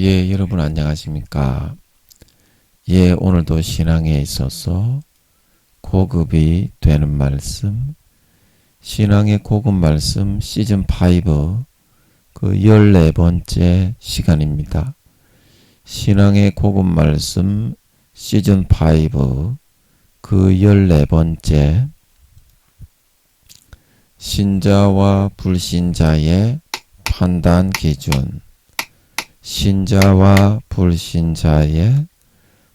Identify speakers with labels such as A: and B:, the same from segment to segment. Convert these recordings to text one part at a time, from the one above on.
A: 예, 여러분 안녕하십니까? 예, 오늘도 신앙에 있어서 고급이 되는 말씀, 신앙의 고급 말씀 시즌 5 그 14번째 시간입니다. 신앙의 고급 말씀 시즌 5 그 14번째 신자와 불신자의 판단 기준, 신자와 불신자의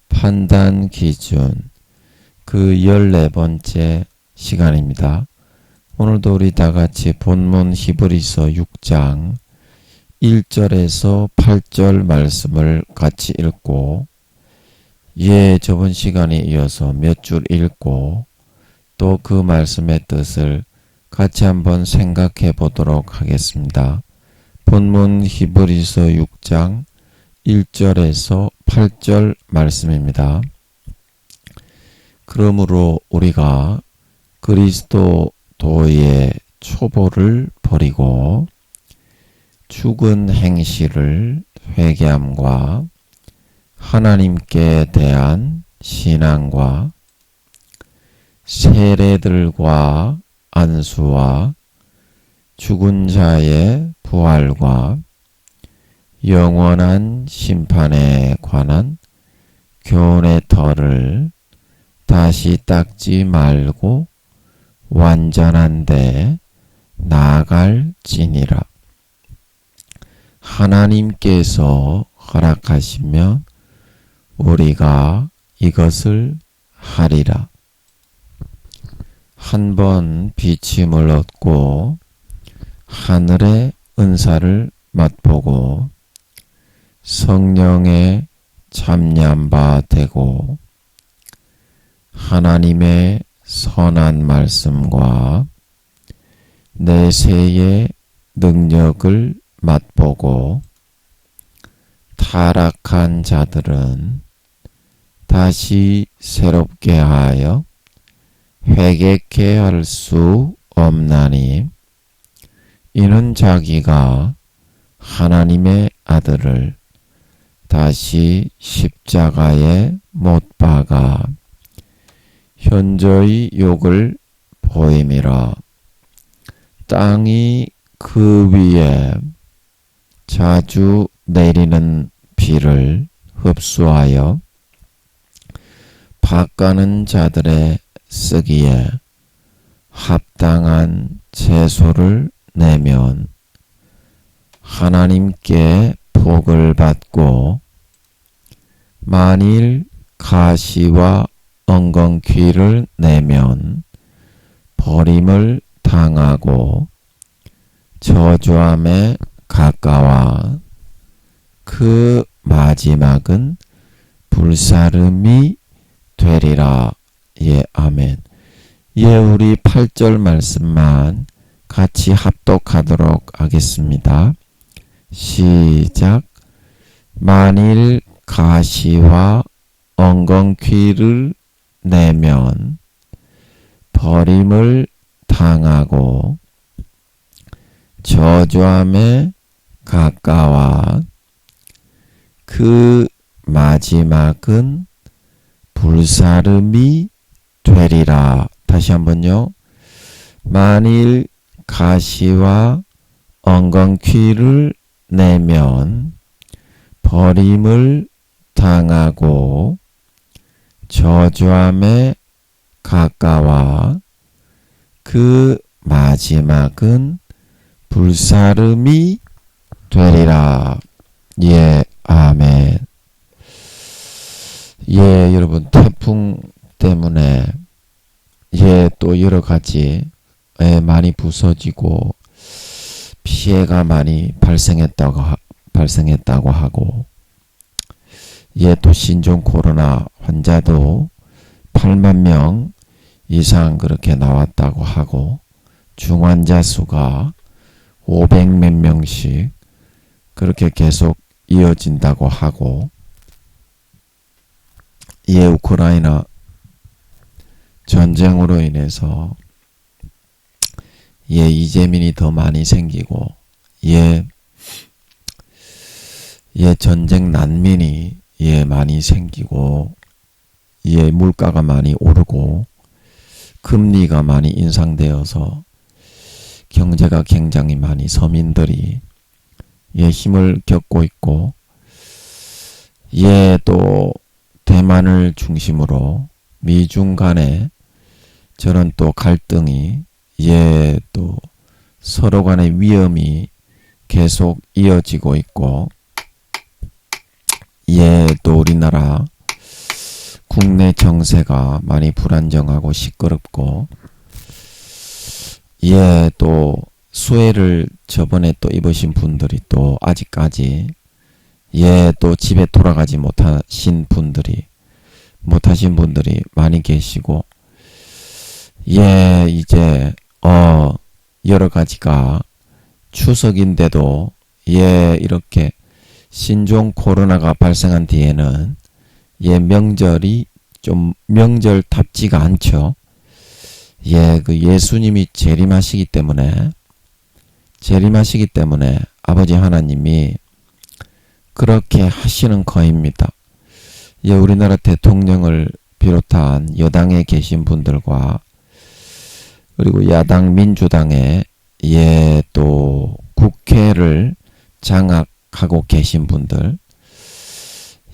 A: 판단 기준 그 14번째 시간입니다. 오늘도 우리 다같이 본문 히브리서 6장 1절에서 8절 말씀을 같이 읽고 저번 시간에 이어서 몇 줄 읽고 또 그 말씀의 뜻을 같이 한번 생각해 보도록 하겠습니다. 본문 히브리서 6장 1절에서 8절 말씀입니다. 그러므로 우리가 그리스도의 초보를 버리고 죽은 행실을 회개함과 하나님께 대한 신앙과 세례들과 안수와 죽은 자의 부활과 영원한 심판에 관한 교훈의 털을 다시 닦지 말고 완전한 데 나아갈지니라. 하나님께서 허락하시면 우리가 이것을 하리라. 한번 비침을 얻고 하늘의 은사를 맛보고 성령의 참념바 되고 하나님의 선한 말씀과 내세의 능력을 맛보고 타락한 자들은 다시 새롭게 하여 회개케 할 수 없나니 이는 자기가 하나님의 아들을 다시 십자가에 못 박아 현저히 욕을 보임이라. 땅이 그 위에 자주 내리는 비를 흡수하여 밭가는 자들의 쓰기에 합당한 채소를 내면 하나님께 복을 받고 만일 가시와 엉겅퀴를 내면 버림을 당하고 저주함에 가까워 그 마지막은 불사름이 되리라. 아멘. 우리 8절 말씀만 같이 합독하도록 하겠습니다. 시작. 만일 가시와 엉겅퀴를 내면 버림을 당하고 저주함에 가까워 그 마지막은 불사름이 되리라. 다시 한번요. 만일 가시와 엉겅퀴를 내면 버림을 당하고 저주함에 가까워 그 마지막은 불사름이 되리라. 아멘. 여러분 태풍 때문에 또 여러 가지 많이 부서지고 피해가 많이 발생했다고 하고 또 신종 코로나 환자도 8만 명 이상 그렇게 나왔다고 하고 중환자 수가 500몇 명씩 그렇게 계속 이어진다고 하고 우크라이나 전쟁으로 인해서 이재민이 더 많이 생기고 예, 전쟁 난민이 예, 많이 생기고 예, 물가가 많이 오르고 금리가 많이 인상되어서 경제가 굉장히 많이 서민들이 예, 힘을 겪고 있고 예, 또 대만을 중심으로 미중 간에 저런 또 갈등이 예, 또 서로 간의 위험이 계속 이어지고 있고 예, 또 우리나라 국내 정세가 많이 불안정하고 시끄럽고 예, 또 수해를 저번에 또 입으신 분들이 또 아직까지 예, 또 집에 돌아가지 못하신 분들이 많이 계시고 예, 이제 여러 가지가 추석인데도 예, 이렇게 신종 코로나가 발생한 뒤에는 예, 명절이 좀 명절답지가 않죠. 예, 그 예수님이 재림하시기 때문에 아버지 하나님이 그렇게 하시는 거입니다. 예, 우리나라 대통령을 비롯한 여당에 계신 분들과 그리고 야당 민주당에 예, 또 국회를 장악하고 계신 분들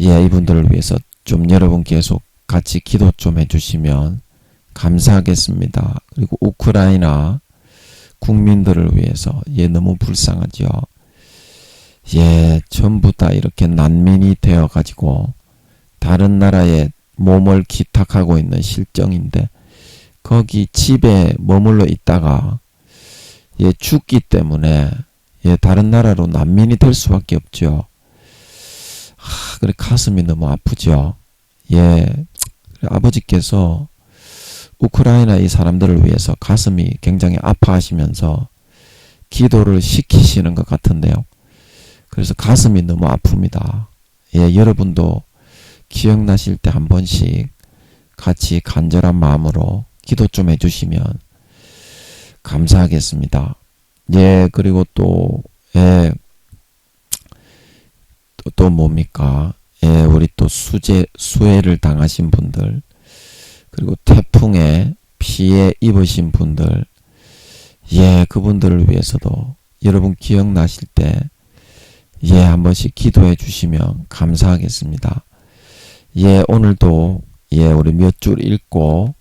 A: 예, 이분들을 위해서 좀 여러분 계속 같이 기도 좀 해주시면 감사하겠습니다. 그리고 우크라이나 국민들을 위해서 예, 너무 불쌍하죠. 예, 전부 다 이렇게 난민이 되어 가지고 다른 나라에 몸을 기탁하고 있는 실정인데 거기 집에 머물러 있다가 예, 죽기 때문에 예, 다른 나라로 난민이 될 수밖에 없죠. 그래 가슴이 너무 아프죠. 예, 아버지께서 우크라이나 이 사람들을 위해서 가슴이 굉장히 아파하시면서 기도를 시키시는 것 같은데요. 그래서 가슴이 너무 아픕니다. 예, 여러분도 기억나실 때 한 번씩 같이 간절한 마음으로 기도 좀 해주시면 감사하겠습니다. 예, 그리고 또, 예, 또 뭡니까? 예, 우리 또 수해를 당하신 분들, 그리고 태풍에 피해 입으신 분들, 예, 그분들을 위해서도 여러분 기억나실 때, 예, 한 번씩 기도해 주시면 감사하겠습니다. 예, 오늘도, 예, 우리 몇 줄 읽고,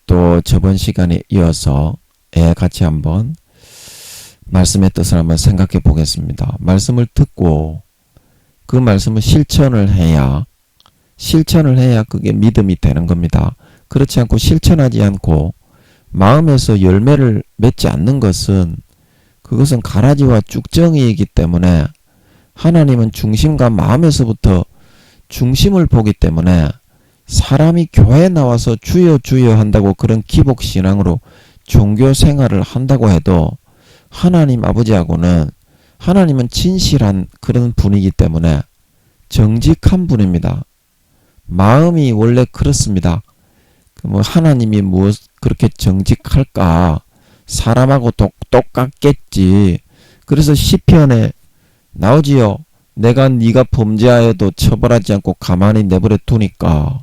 A: 또 저번 시간에 이어서, 예, 같이 한번 말씀의 뜻을 한번 생각해 보겠습니다. 말씀을 듣고, 그 말씀을 실천을 해야 그게 믿음이 되는 겁니다. 그렇지 않고 실천하지 않고 마음에서 열매를 맺지 않는 것은 그것은 가라지와 쭉정이이기 때문에 하나님은 중심과 마음에서부터 중심을 보기 때문에 사람이 교회에 나와서 주여 주여 한다고 그런 기복신앙으로 종교 생활을 한다고 해도 하나님 아버지하고는 하나님은 진실한 그런 분이기 때문에 정직한 분입니다. 마음이 원래 그렇습니다. 뭐 하나님이 무엇 그렇게 정직할까? 사람하고 똑같겠지. 그래서 시편에 나오지요. 내가 네가 범죄하여도 처벌하지 않고 가만히 내버려 두니까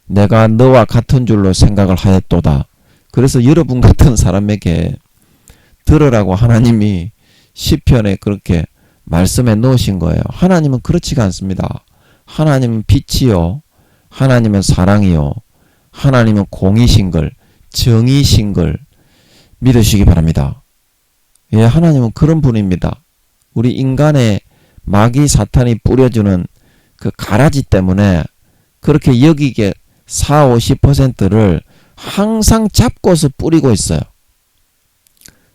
A: 내가 너와 같은 줄로 생각을 하였도다. 그래서 여러분 같은 사람에게 들으라고 하나님이 시편에 그렇게 말씀해 놓으신 거예요. 하나님은 그렇지가 않습니다. 하나님은 빛이요. 하나님은 사랑이요. 하나님은 공이신 걸, 정의신 걸 믿으시기 바랍니다. 예, 하나님은 그런 분입니다. 우리 인간의 마귀 사탄이 뿌려주는 그 가라지 때문에 그렇게 여기게 40~50%를 항상 잡고서 뿌리고 있어요.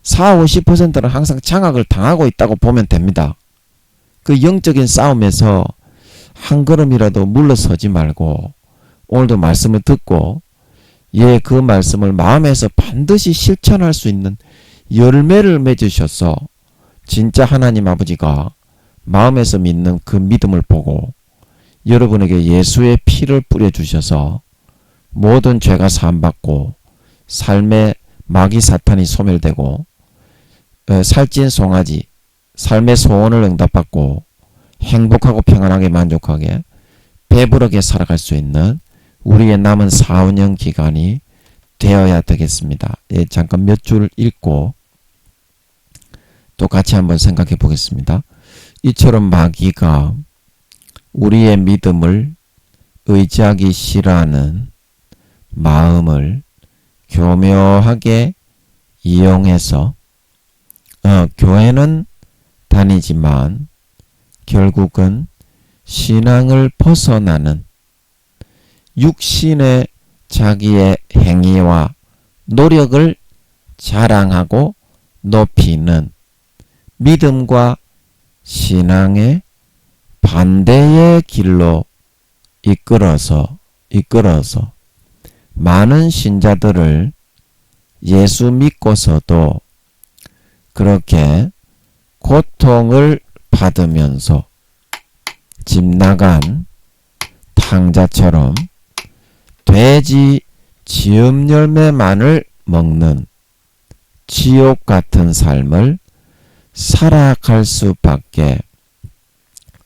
A: 40~50%는 항상 장악을 당하고 있다고 보면 됩니다. 그 영적인 싸움에서 한 걸음이라도 물러서지 말고 오늘도 말씀을 듣고 예, 그 말씀을 마음에서 반드시 실천할 수 있는 열매를 맺으셔서 진짜 하나님 아버지가 마음에서 믿는 그 믿음을 보고 여러분에게 예수의 피를 뿌려주셔서 모든 죄가 사함받고 삶의 마귀 사탄이 소멸되고 살찐 송아지 삶의 소원을 응답받고 행복하고 평안하게 만족하게 배부르게 살아갈 수 있는 우리의 남은 4, 5년 기간이 되어야 되겠습니다. 예, 잠깐 몇 줄 읽고 또 같이 한번 생각해 보겠습니다. 이처럼 마귀가 우리의 믿음을 의지하기 싫어하는 마음을 교묘하게 이용해서 교회는 다니지만 결국은 신앙을 벗어나는 육신의 자기의 행위와 노력을 자랑하고 높이는 믿음과 신앙의 반대의 길로 이끌어서 많은 신자들을 예수 믿고서도 그렇게 고통을 받으면서 집 나간 탕자처럼 돼지 지음 열매만을 먹는 지옥 같은 삶을 살아갈 수밖에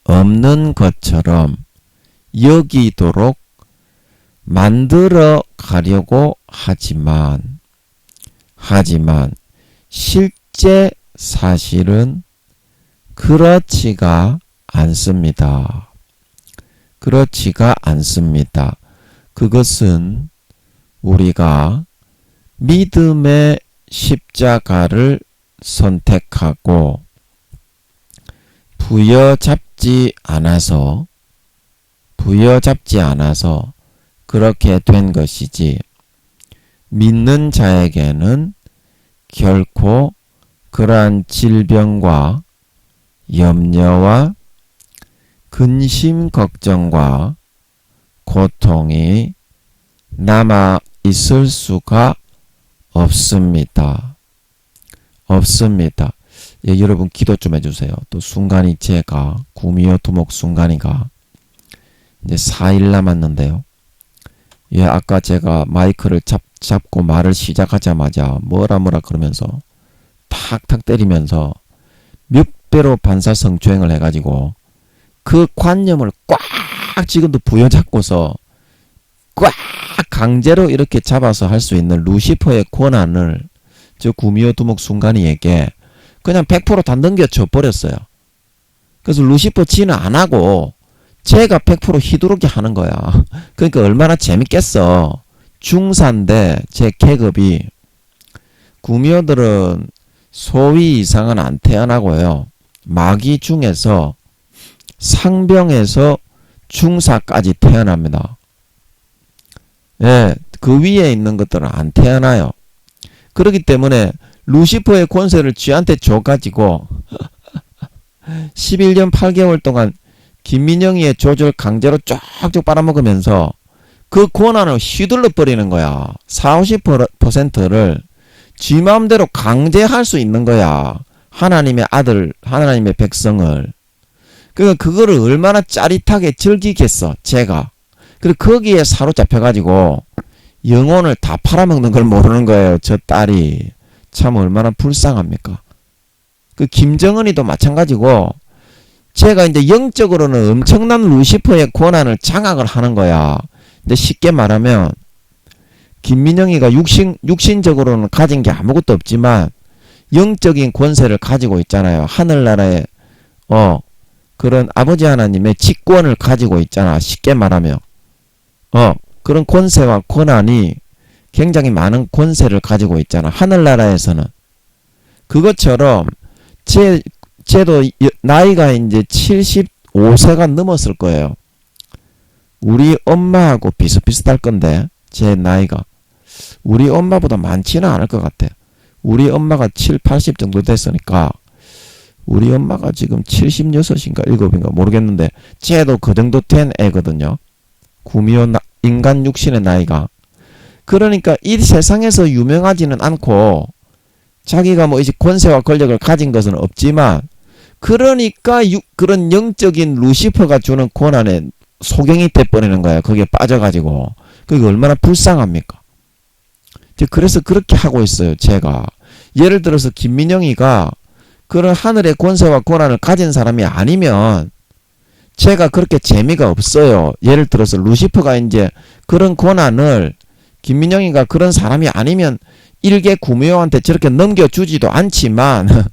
A: 없는 것처럼 여기도록 만들어 가려고 하지만 실제 사실은 그렇지가 않습니다. 그렇지가 않습니다. 그것은 우리가 믿음의 십자가를 선택하고 부여잡지 않아서 그렇게 된 것이지, 믿는 자에게는 결코 그러한 질병과 염려와 근심 걱정과 고통이 남아 있을 수가 없습니다. 예, 여러분 기도 좀 해주세요. 또 순간이 제가 구미호 토목 순간이가 이제 4일 남았는데요. 예, 아까 제가 마이크를 잡고 말을 시작하자마자 뭐라 그러면서 탁탁 때리면서 몇 배로 반사성추행을 해가지고 그 관념을 꽉 지금도 부여잡고서 꽉 강제로 이렇게 잡아서 할 수 있는 루시퍼의 권한을 저 구미호 두목 순간이에게 그냥 100% 다 넘겨줘 버렸어요. 그래서 루시퍼 지는 안 하고 제가 100% 휘두르게 하는 거야. 그러니까 얼마나 재밌겠어. 중사인데 제 계급이, 구미호들은 소위 이상은 안 태어나고요. 마귀 중에서 상병에서 중사까지 태어납니다. 예, 그 위에 있는 것들은 안 태어나요. 그렇기 때문에 루시퍼의 권세를 쥐한테 줘가지고 11년 8개월 동안 김민영이의 조절 강제로 쫙쫙 빨아먹으면서 그 권한을 휘둘러 버리는 거야. 40, 50%를 지 마음대로 강제할 수 있는 거야. 하나님의 아들, 하나님의 백성을. 그러니까 그거를 얼마나 짜릿하게 즐기겠어, 제가. 그리고 거기에 사로잡혀가지고 영혼을 다 팔아먹는 걸 모르는 거예요, 저 딸이. 참 얼마나 불쌍합니까? 그 김정은이도 마찬가지고, 제가 이제 영적으로는 엄청난 루시퍼의 권한을 장악을 하는 거야. 근데 쉽게 말하면 김민영이가 육신적으로는 가진 게 아무것도 없지만 영적인 권세를 가지고 있잖아요. 하늘나라의 그런 아버지 하나님의 직권을 가지고 있잖아. 쉽게 말하면 그런 권세와 권한이 굉장히 많은 권세를 가지고 있잖아. 하늘나라에서는. 그것처럼 쟤도 나이가 이제 75세가 넘었을 거예요. 우리 엄마하고 비슷비슷할 건데, 제 나이가. 우리 엄마보다 많지는 않을 것 같아. 우리 엄마가 7, 80 정도 됐으니까, 우리 엄마가 지금 76인가 7인가 모르겠는데, 쟤도 그 정도 된 애거든요. 구미호 인간 육신의 나이가. 그러니까 이 세상에서 유명하지는 않고, 자기가 뭐 이제 권세와 권력을 가진 것은 없지만, 그러니까 그런 영적인 루시퍼가 주는 권한에 소경이 돼버리는 거야. 거기에 빠져가지고. 그게 얼마나 불쌍합니까? 그래서 그렇게 하고 있어요, 제가. 예를 들어서 김민영이가 그런 하늘의 권세와 권한을 가진 사람이 아니면 제가 그렇게 재미가 없어요. 예를 들어서 루시퍼가 이제 그런 권한을 김민영이가 그런 사람이 아니면 일개 구미호한테 저렇게 넘겨주지도 않지만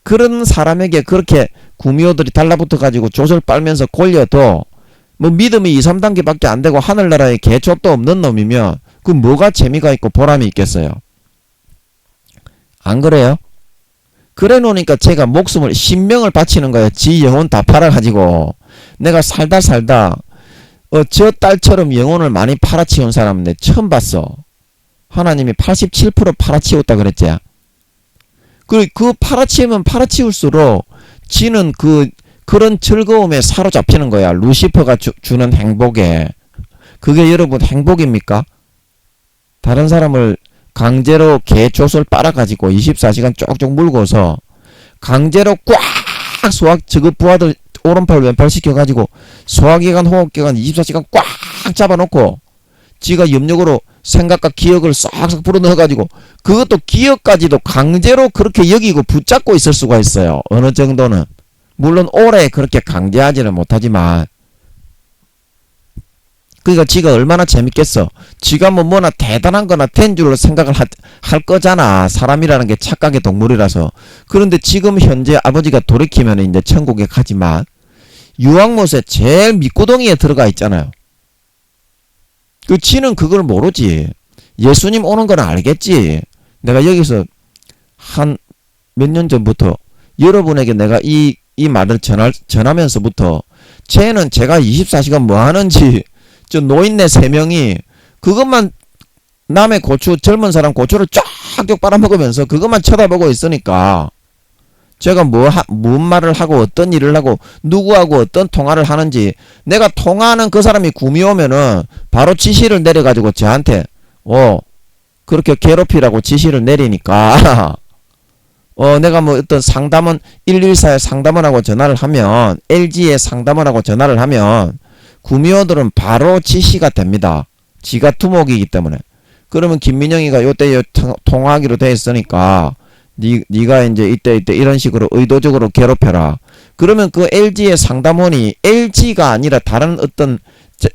A: 그런 사람에게 그렇게 구미호들이 달라붙어 가지고 조설 빨면서 골려도 뭐 믿음이 2, 3단계밖에 안 되고 하늘나라에 개촉도 없는 놈이면 그 뭐가 재미가 있고 보람이 있겠어요. 안 그래요? 그래 놓으니까 제가 목숨을 신명을 바치는 거예요. 지 영혼 다 팔아가지고 내가 살다 저 딸처럼 영혼을 많이 팔아치운 사람은 내 처음 봤어. 하나님이 87% 팔아치웠다 그랬지. 그 팔아치우면 팔아치울수록 지는 그런 즐거움에 사로잡히는 거야. 루시퍼가 주는 행복에. 그게 여러분 행복입니까? 다른 사람을 강제로 개조설 빨아가지고 24시간 쪽쪽 물고서 강제로 꽉 소화 저거 부하들 오른팔 왼팔 시켜가지고 소화기관 호흡기관 24시간 꽉 잡아놓고 지가 염력으로 생각과 기억을 싹싹 불어넣어가지고 그것도 기억까지도 강제로 그렇게 여기고 붙잡고 있을 수가 있어요. 어느 정도는. 물론 오래 그렇게 강제하지는 못하지만 그러니까 지가 얼마나 재밌겠어. 지가 뭐나 대단한 거나 된 줄로 생각을 할 거잖아. 사람이라는 게 착각의 동물이라서. 그런데 지금 현재 아버지가 돌이키면 이제 천국에 가지만 유황못에 제일 밑구덩이에 들어가 있잖아요. 그 지는 그걸 모르지. 예수님 오는 건 알겠지. 내가 여기서 한 몇 년 전부터 여러분에게 내가 이 말을 전하면서부터 쟤는 제가 24시간 뭐 하는지 저 노인네 3명이 그것만 남의 고추 젊은 사람 고추를 쫙쫙 빨아먹으면서 그것만 쳐다보고 있으니까 제가 뭔 말을 하고 어떤 일을 하고 누구하고 어떤 통화를 하는지 내가 통화하는 그 사람이 구미 오면은 바로 지시를 내려가지고 저한테 그렇게 괴롭히라고 지시를 내리니까 내가 뭐 어떤 상담원 114에 상담원하고 전화를 하면 LG에 상담원하고 전화를 하면 구미호들은 바로 지시가 됩니다. 지가 두목이기 때문에. 그러면 김민영이가 요때 통화하기로 돼 있으니까 니가 이제 이때 이런 식으로 의도적으로 괴롭혀라. 그러면 그 LG의 상담원이 LG가 아니라 다른 어떤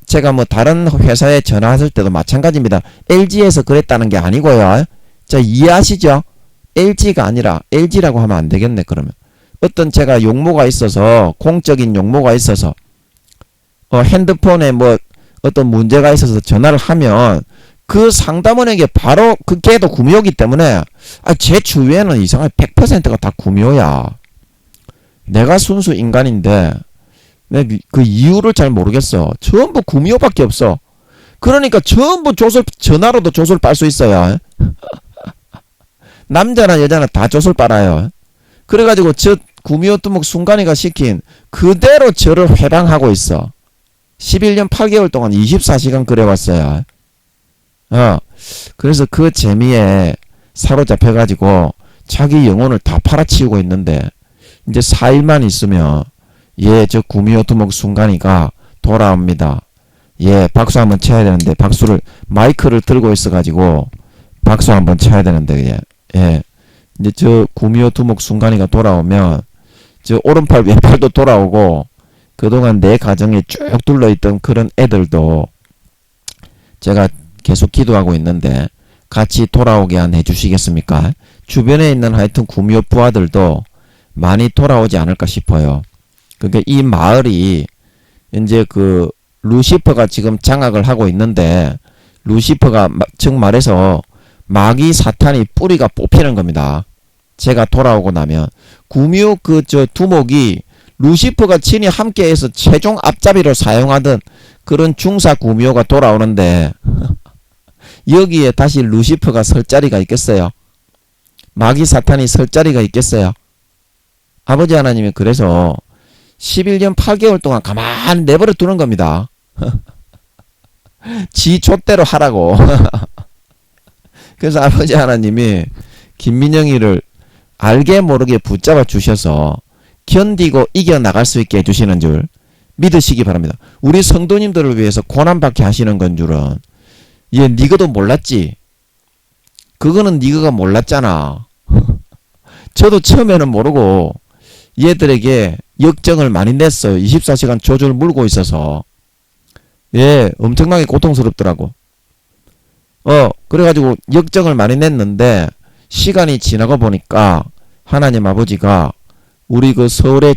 A: 제가 뭐 다른 회사에 전화했을 때도 마찬가지입니다. LG에서 그랬다는 게 아니고요. 자, 이해하시죠? LG가 아니라 LG라고 하면 안 되겠네. 그러면 어떤 제가 용모가 있어서 공적인 용모가 있어서 핸드폰에 뭐 어떤 문제가 있어서 전화를 하면 그 상담원에게 바로 그 걔도 구미호기 때문에 제 주위에는 이상하게 100%가 다 구미호야. 내가 순수 인간인데 그 이유를 잘 모르겠어. 전부 구미호밖에 없어. 그러니까 전부 전화로도 조술 빨 수 있어요. 남자나 여자나 다 조술 빨아요. 그래가지고 저 구미호 두목 순간이가 시킨 그대로 저를 회방하고 있어. 11년 8개월 동안 24시간 그래왔어요. 그래서 그 재미에 사로잡혀가지고 자기 영혼을 다 팔아치우고 있는데 이제 4일만 있으면 저 구미호 두목 순간이가 돌아옵니다. 박수 한번 쳐야 되는데 박수를 마이크를 들고 있어가지고 박수 한번 쳐야 되는데 이제 저 구미호 두목 순간이가 돌아오면 저 오른팔 왼팔도 돌아오고 그동안 내 가정에 쭉 둘러있던 그런 애들도 제가 계속 기도하고 있는데 같이 돌아오게 해주시겠습니까? 주변에 있는 하여튼 구미호 부하들도 많이 돌아오지 않을까 싶어요. 그러니까 이 마을이 이제 그 루시퍼가 지금 장악을 하고 있는데 루시퍼가 즉 말해서 마귀 사탄이 뿌리가 뽑히는 겁니다. 제가 돌아오고 나면 구미호 두목이 루시퍼가 친히 함께해서 최종 앞잡이로 사용하던 그런 중사 구미호가 돌아오는데 여기에 다시 루시퍼가 설 자리가 있겠어요? 마귀 사탄이 설 자리가 있겠어요? 아버지 하나님이 그래서 11년 8개월 동안 가만히 내버려 두는 겁니다. 지 좆대로 하라고. 그래서 아버지 하나님이 김민영이를 알게 모르게 붙잡아 주셔서 견디고 이겨나갈 수 있게 해주시는 줄 믿으시기 바랍니다. 우리 성도님들을 위해서 고난받게 하시는 건 줄은 니가도 몰랐지. 그거는 니가가 몰랐잖아. 저도 처음에는 모르고 얘들에게 역정을 많이 냈어요. 24시간 조절 물고 있어서. 예, 엄청나게 고통스럽더라고. 그래가지고 역정을 많이 냈는데 시간이 지나고 보니까 하나님 아버지가 우리 그 서울에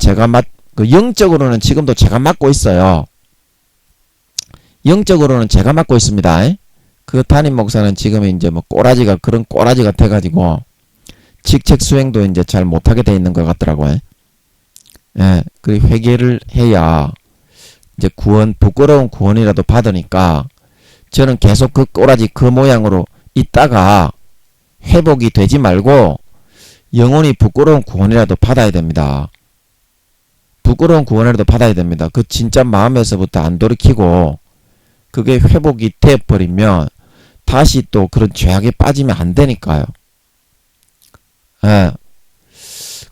A: 그 영적으로는 지금도 제가 맡고 있어요. 영적으로는 제가 맡고 있습니다. 그 담임 목사는 지금 이제 뭐 그런 꼬라지가 돼가지고 직책 수행도 이제 잘 못하게 돼 있는 것 같더라고요. 예, 그 회개를 해야 이제 부끄러운 구원이라도 받으니까 저는 계속 그 꼬라지 그 모양으로 있다가 회복이 되지 말고 영원히 부끄러운 구원이라도 받아야 됩니다. 부끄러운 구원이라도 받아야 됩니다. 그 진짜 마음에서부터 안 돌이키고 그게 회복이 되어버리면 다시 또 그런 죄악에 빠지면 안 되니까요. 예.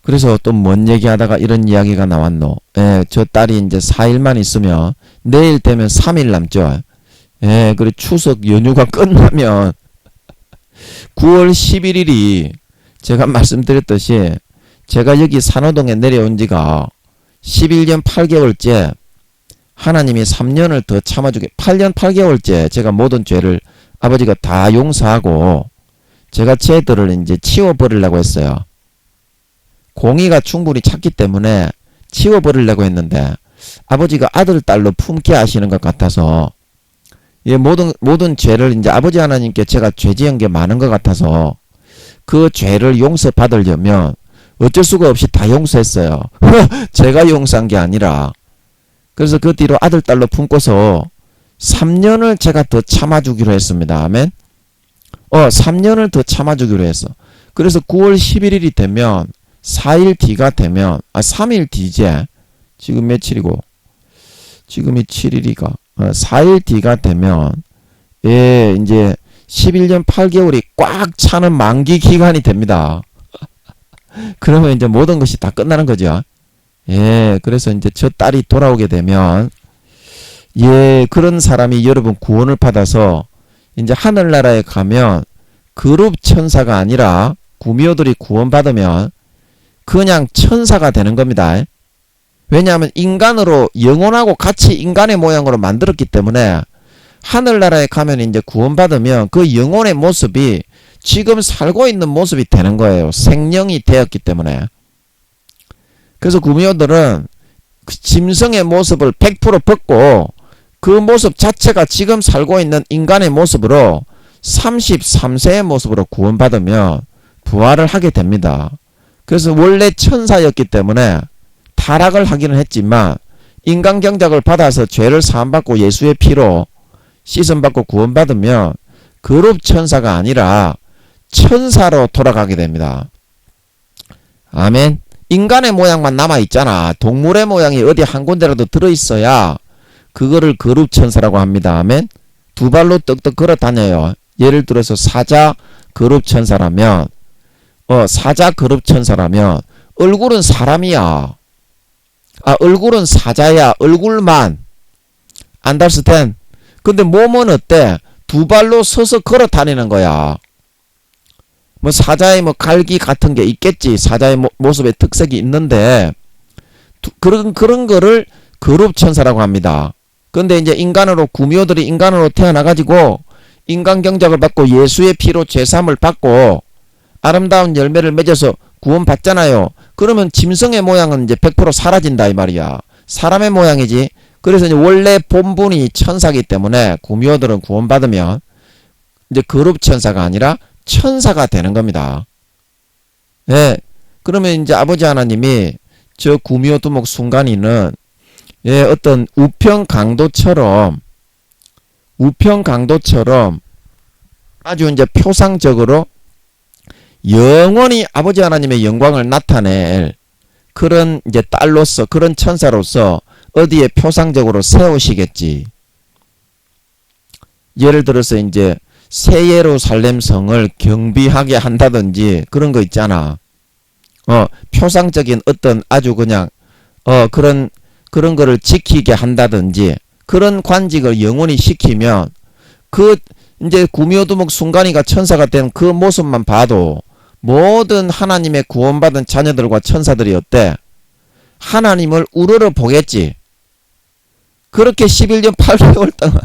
A: 그래서 또 뭔 얘기하다가 이런 이야기가 나왔노. 예, 저 딸이 이제 4일만 있으면 내일 되면 3일 남죠. 예, 그리고 추석 연휴가 끝나면 9월 11일이 제가 말씀드렸듯이 제가 여기 산호동에 내려온 지가 11년 8개월째 하나님이 3년을 더 참아주게 8년 8개월째 제가 모든 죄를 아버지가 다 용서하고 제가 쟤들을 이제 치워버리려고 했어요. 공의가 충분히 찼기 때문에 치워버리려고 했는데 아버지가 아들 딸로 품게 하시는 것 같아서 예, 모든 죄를 이제 아버지 하나님께 제가 죄 지은 게 많은 것 같아서 그 죄를 용서받으려면 어쩔 수가 없이 다 용서했어요. 제가 용서한 게 아니라. 그래서 그 뒤로 아들 딸로 품고서 3년을 제가 더 참아주기로 했습니다. 아멘. 3년을 더 참아주기로 했어. 그래서 9월 11일이 되면 4일 뒤가 되면 3일 뒤제 지금 며칠이고 지금이 7일이가 4일 뒤가 되면 예 이제 11년 8개월이 꽉 차는 만기 기간이 됩니다. 그러면 이제 모든 것이 다 끝나는 거죠. 예, 그래서 이제 저 딸이 돌아오게 되면 예 그런 사람이 여러분 구원을 받아서 이제 하늘나라에 가면 그룹 천사가 아니라 구미호들이 구원받으면 그냥 천사가 되는 겁니다. 왜냐하면 인간으로 영혼하고 같이 인간의 모양으로 만들었기 때문에 하늘나라에 가면 이제 구원받으면 그 영혼의 모습이 지금 살고 있는 모습이 되는 거예요. 생명이 되었기 때문에. 그래서 구미호들은 그 짐승의 모습을 100% 벗고 그 모습 자체가 지금 살고 있는 인간의 모습으로 33세의 모습으로 구원받으면 부활을 하게 됩니다. 그래서 원래 천사였기 때문에 타락을 하기는 했지만 인간 경작을 받아서 죄를 사함받고 예수의 피로 씻음받고 구원받으면 그룹 천사가 아니라 천사로 돌아가게 됩니다. 아멘. 인간의 모양만 남아있잖아. 동물의 모양이 어디 한 군데라도 들어있어야 그거를 그룹 천사라고 합니다. 아멘. 두 발로 떡떡 걸어 다녀요. 예를 들어서 사자 그룹 천사라면 사자 그룹 천사라면 얼굴은 사람이야. 얼굴은 사자야. 얼굴만. 안달스텐. 근데 몸은 어때? 두 발로 서서 걸어 다니는 거야. 뭐 사자의 뭐 갈기 같은 게 있겠지. 사자의 모습의 특색이 있는데 그런 거를 그룹 천사라고 합니다. 근데 이제 인간으로 구미호들이 인간으로 태어나가지고 인간 경작을 받고 예수의 피로 죄사함을 받고 아름다운 열매를 맺어서 구원받잖아요. 그러면 짐승의 모양은 이제 100% 사라진다 이 말이야. 사람의 모양이지. 그래서 이제 원래 본분이 천사기 때문에 구미호들은 구원받으면 이제 그룹 천사가 아니라 천사가 되는 겁니다. 예. 그러면 이제 아버지 하나님이 저 구미호 두목 순간이는 예, 어떤 우평 강도처럼 아주 이제 표상적으로 영원히 아버지 하나님의 영광을 나타낼 그런 이제 딸로서 그런 천사로서 어디에 표상적으로 세우시겠지. 예를 들어서 이제 새 예루살렘 성을 경비하게 한다든지 그런 거 있잖아. 표상적인 어떤 아주 그냥 그런 거를 지키게 한다든지 그런 관직을 영원히 시키면 그 이제 구미호두목 순간이가 천사가 된 그 모습만 봐도 모든 하나님의 구원받은 자녀들과 천사들이 어때? 하나님을 우러러 보겠지. 그렇게 11년 8개월 동안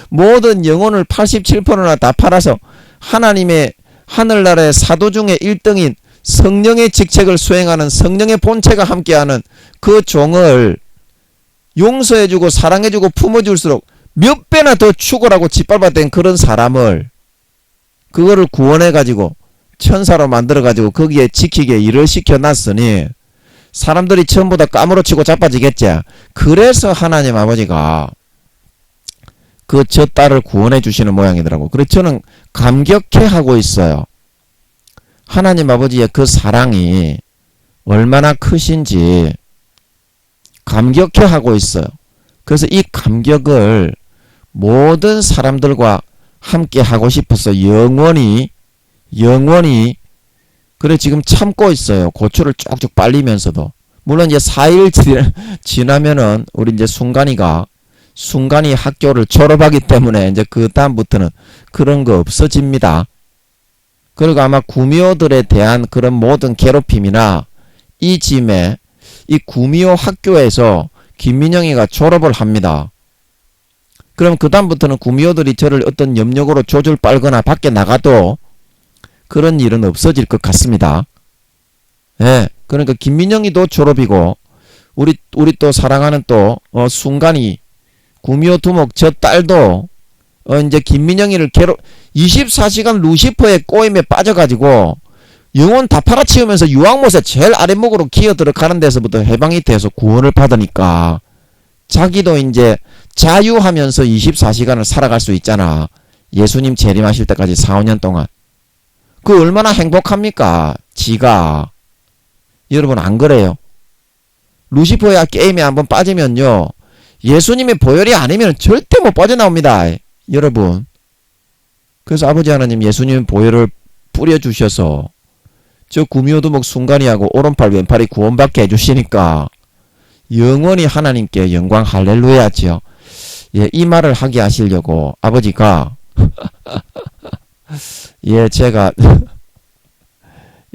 A: 모든 영혼을 87%나 다 팔아서 하나님의 하늘나라의 사도 중에 1등인 성령의 직책을 수행하는 성령의 본체가 함께하는 그 종을 용서해주고 사랑해주고 품어줄수록 몇 배나 더 축원하고 짓밟아댄 그런 사람을 그거를 구원해가지고 천사로 만들어가지고 거기에 지키게 일을 시켜놨으니 사람들이 전부 다 까무러치고 자빠지겠지. 그래서 하나님 아버지가 그 저 딸을 구원해 주시는 모양이더라고. 그래서 저는 감격해 하고 있어요. 하나님 아버지의 그 사랑이 얼마나 크신지 감격해 하고 있어요. 그래서 이 감격을 모든 사람들과 함께 하고 싶어서 영원히 그래 지금 참고 있어요. 고추를 쭉쭉 빨리면서도. 물론 이제 4일 지나면은 우리 이제 순간이 학교를 졸업하기 때문에 이제 그 다음부터는 그런 거 없어집니다. 그리고 아마 구미호들에 대한 그런 모든 괴롭힘이나 이 짐에 이 구미호 학교에서 김민영이가 졸업을 합니다. 그럼 그 다음부터는 구미호들이 저를 어떤 염력으로 조줄 빨거나 밖에 나가도 그런 일은 없어질 것 같습니다. 예. 그러니까 김민영이도 졸업이고 우리 또 사랑하는 또 순간이 구미호 두목 저 딸도 이제 김민영이를 24시간 루시퍼의 꼬임에 빠져가지고 영혼 다 팔아치우면서 유황못에 제일 아랫목으로 기어 들어가는 데서부터 해방이 돼서 구원을 받으니까 자기도 이제 자유하면서 24시간을 살아갈 수 있잖아. 예수님 재림하실 때까지 4, 5년 동안. 그 얼마나 행복합니까? 지가. 여러분 안 그래요? 루시퍼야 게임에 한번 빠지면요. 예수님의 보혈이 아니면 절대 못 빠져나옵니다. 여러분. 그래서 아버지 하나님 예수님 보혈을 뿌려주셔서 저 구미호두목 순간이하고 오른팔 왼팔이 구원받게 해주시니까 영원히 하나님께 영광 할렐루야지요. 예, 이 말을 하게 하시려고 아버지가 예, 제가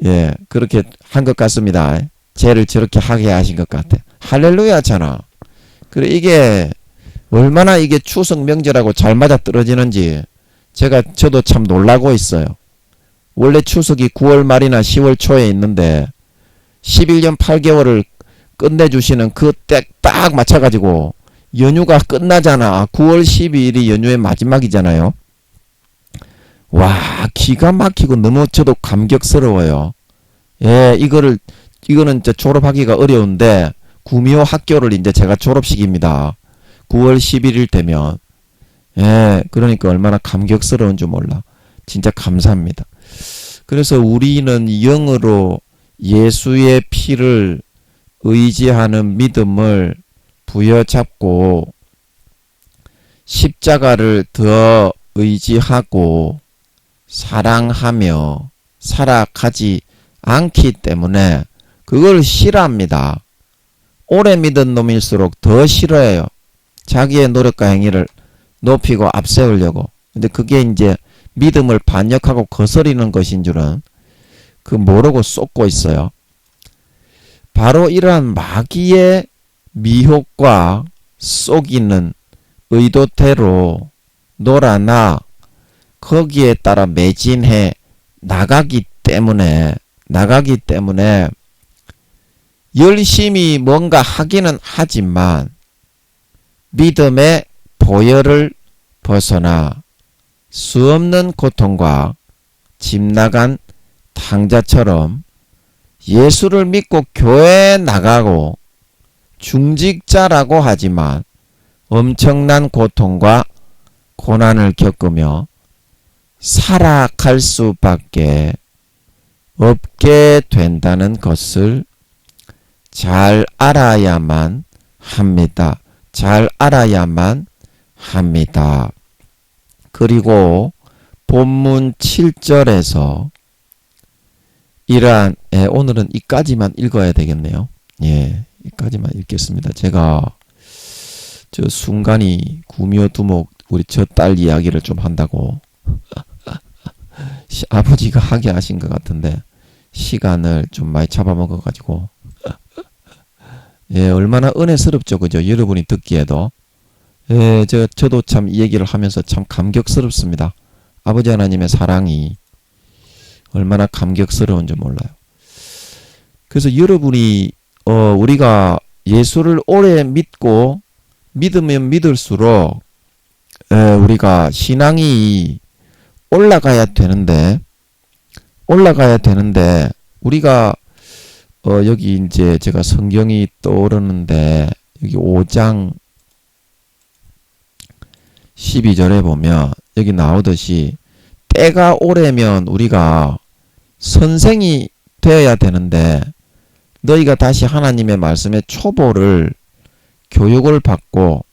A: 예, 그렇게 한 것 같습니다. 죄를 저렇게 하게 하신 것 같아. 할렐루야잖아. 그래 이게 얼마나 이게 추석 명절하고 잘 맞아 떨어지는지 저도 참 놀라고 있어요. 원래 추석이 9월 말이나 10월 초에 있는데 11년 8개월을 끝내주시는 그 때 딱 맞춰가지고 연휴가 끝나잖아. 9월 12일이 연휴의 마지막이잖아요. 와, 기가 막히고 너무 저도 감격스러워요. 예, 이거는 이제 졸업하기가 어려운데 구미호 학교를 이제 제가 졸업식입니다. 9월 11일 되면. 예, 그러니까 얼마나 감격스러운 줄 몰라. 진짜 감사합니다. 그래서 우리는 영으로 예수의 피를 의지하는 믿음을 부여잡고 십자가를 더 의지하고 사랑하며 살아가지 않기 때문에 그걸 싫어합니다. 오래 믿은 놈일수록 더 싫어해요. 자기의 노력과 행위를 높이고 앞세우려고. 근데 그게 이제 믿음을 반역하고 거스리는 것인 줄은 그 모르고 쏟고 있어요. 바로 이러한 마귀의 미혹과 속이는 의도대로 놀아나 거기에 따라 매진해 나가기 때문에 열심히 뭔가 하기는 하지만 믿음의 보혈을 벗어나 수 없는 고통과 집 나간 탕자처럼 예수를 믿고 교회에 나가고 중직자라고 하지만 엄청난 고통과 고난을 겪으며 살아갈 수밖에 없게 된다는 것을 잘 알아야만 합니다. 잘 알아야만 합니다. 그리고 본문 7절에서 이러한 오늘은 이까지만 읽어야 되겠네요. 예, 이까지만 읽겠습니다. 제가 저 순간이 구미호 두목 우리 저 딸 이야기를 좀 한다고 아버지가 하게 하신 것 같은데 시간을 좀 많이 잡아먹어가지고 예, 얼마나 은혜스럽죠. 그죠? 여러분이 듣기에도. 저도 참 이 얘기를 하면서 참 감격스럽습니다. 아버지 하나님의 사랑이 얼마나 감격스러운지 몰라요. 그래서 여러분이, 우리가 예수를 오래 믿고, 믿으면 믿을수록, 우리가 신앙이 올라가야 되는데, 우리가, 여기 이제 제가 성경이 떠오르는데, 여기 5장 12절에 보면, 여기 나오듯이, 때가 오래면 우리가 선생이 되어야 되는데, 너희가 다시 하나님의 말씀의 초보를 교육을 받고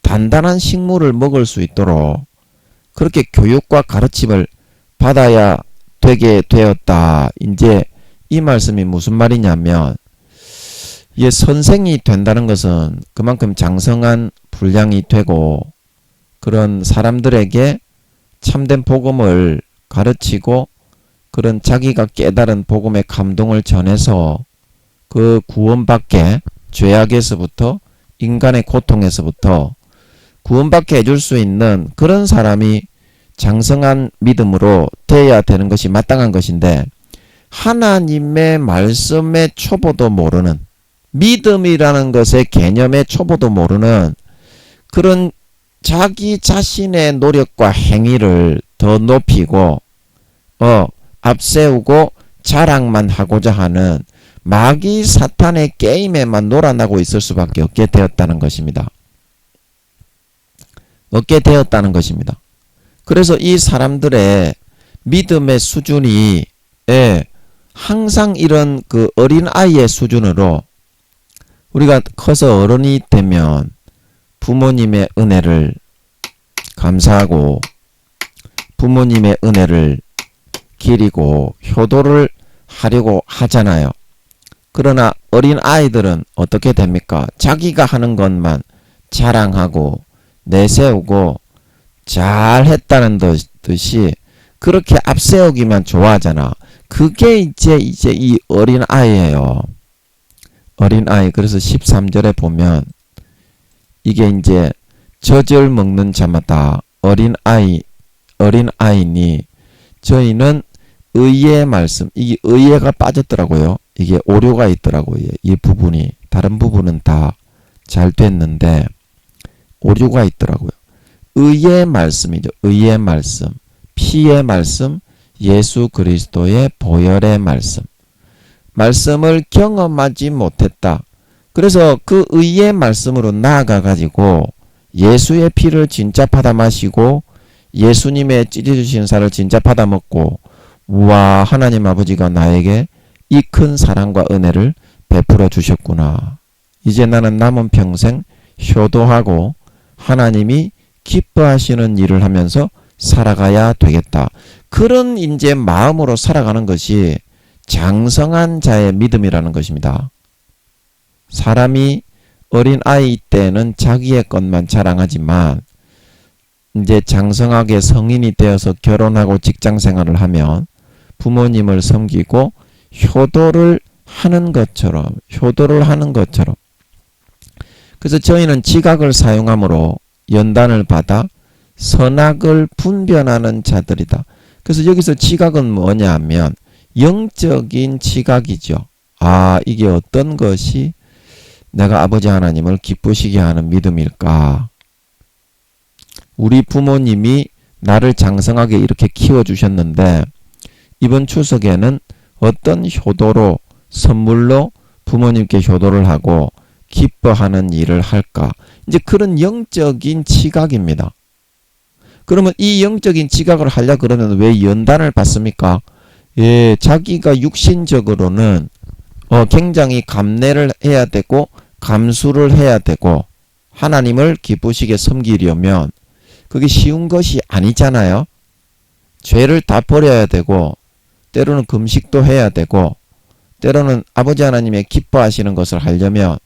A: 단단한 식물을 먹을 수 있도록 그렇게 교육과 가르침을 받아야 되게 되었다. 이제 이 말씀이 무슨 말이냐면, 선생이 된다는 것은 그만큼 장성한 분량이 되고 그런 사람들에게 참된 복음을 가르치고 그런 자기가 깨달은 복음의 감동을 전해서 그 구원받게, 죄악에서부터 인간의 고통에서부터 구원받게 해줄 수 있는 그런 사람이 장성한 믿음으로 되어야 되는 것이 마땅한 것인데, 하나님의 말씀의 초보도 모르는, 믿음이라는 것의 개념의 초보도 모르는 그런 자기 자신의 노력과 행위를 더 높이고 앞세우고 자랑만 하고자 하는 마귀 사탄의 게임에만 놀아나고 있을 수밖에 없게 되었다는 것입니다. 그래서 이 사람들의 믿음의 수준이 항상 이런 그 어린아이의 수준으로, 우리가 커서 어른이 되면 부모님의 은혜를 감사하고 부모님의 은혜를 기리고 효도를 하려고 하잖아요. 그러나 어린 아이들은 어떻게 됩니까? 자기가 하는 것만 자랑하고 내세우고 잘했다는 듯이 그렇게 앞세우기만 좋아하잖아. 그게 이제 이 어린 아이예요. 어린 아이. 그래서 13절에 보면 이게 이제 젖을 먹는 자마다 어린 아이니 저희는 의의 말씀, 이게 의의가 빠졌더라고요. 이게 오류가 있더라고요. 이 부분이. 다른 부분은 다 잘 됐는데 오류가 있더라고요. 의의 말씀이죠. 의의 말씀, 피의 말씀, 예수 그리스도의 보혈의 말씀을 경험하지 못했다. 그래서 그 의의 말씀으로 나아가가지고 예수의 피를 진짜 받아 마시고 예수님의 찢어주신 살을 진짜 받아 먹고, 우와, 하나님 아버지가 나에게 이 큰 사랑과 은혜를 베풀어 주셨구나. 이제 나는 남은 평생 효도하고 하나님이 기뻐하시는 일을 하면서 살아가야 되겠다. 그런 이제 마음으로 살아가는 것이 장성한 자의 믿음이라는 것입니다. 사람이 어린 아이 때는 자기의 것만 자랑하지만 이제 장성하게 성인이 되어서 결혼하고 직장 생활을 하면 부모님을 섬기고 효도를 하는 것처럼 그래서 저희는 지각을 사용함으로 연단을 받아 선악을 분별하는 자들이다. 그래서 여기서 지각은 뭐냐 하면 영적인 지각이죠. 이게 어떤 것이 내가 아버지 하나님을 기쁘시게 하는 믿음일까? 우리 부모님이 나를 장성하게 이렇게 키워주셨는데 이번 추석에는 어떤 효도로, 선물로 부모님께 효도를 하고 기뻐하는 일을 할까? 이제 그런 영적인 지각입니다. 그러면 이 영적인 지각을 하려 그러면 왜 연단을 받습니까? 자기가 육신적으로는 굉장히 감내를 해야 되고 감수를 해야 되고 하나님을 기쁘시게 섬기려면 그게 쉬운 것이 아니잖아요. 죄를 다 버려야 되고 때로는 금식도 해야 되고 때로는 아버지 하나님의 기뻐하시는 것을 하려면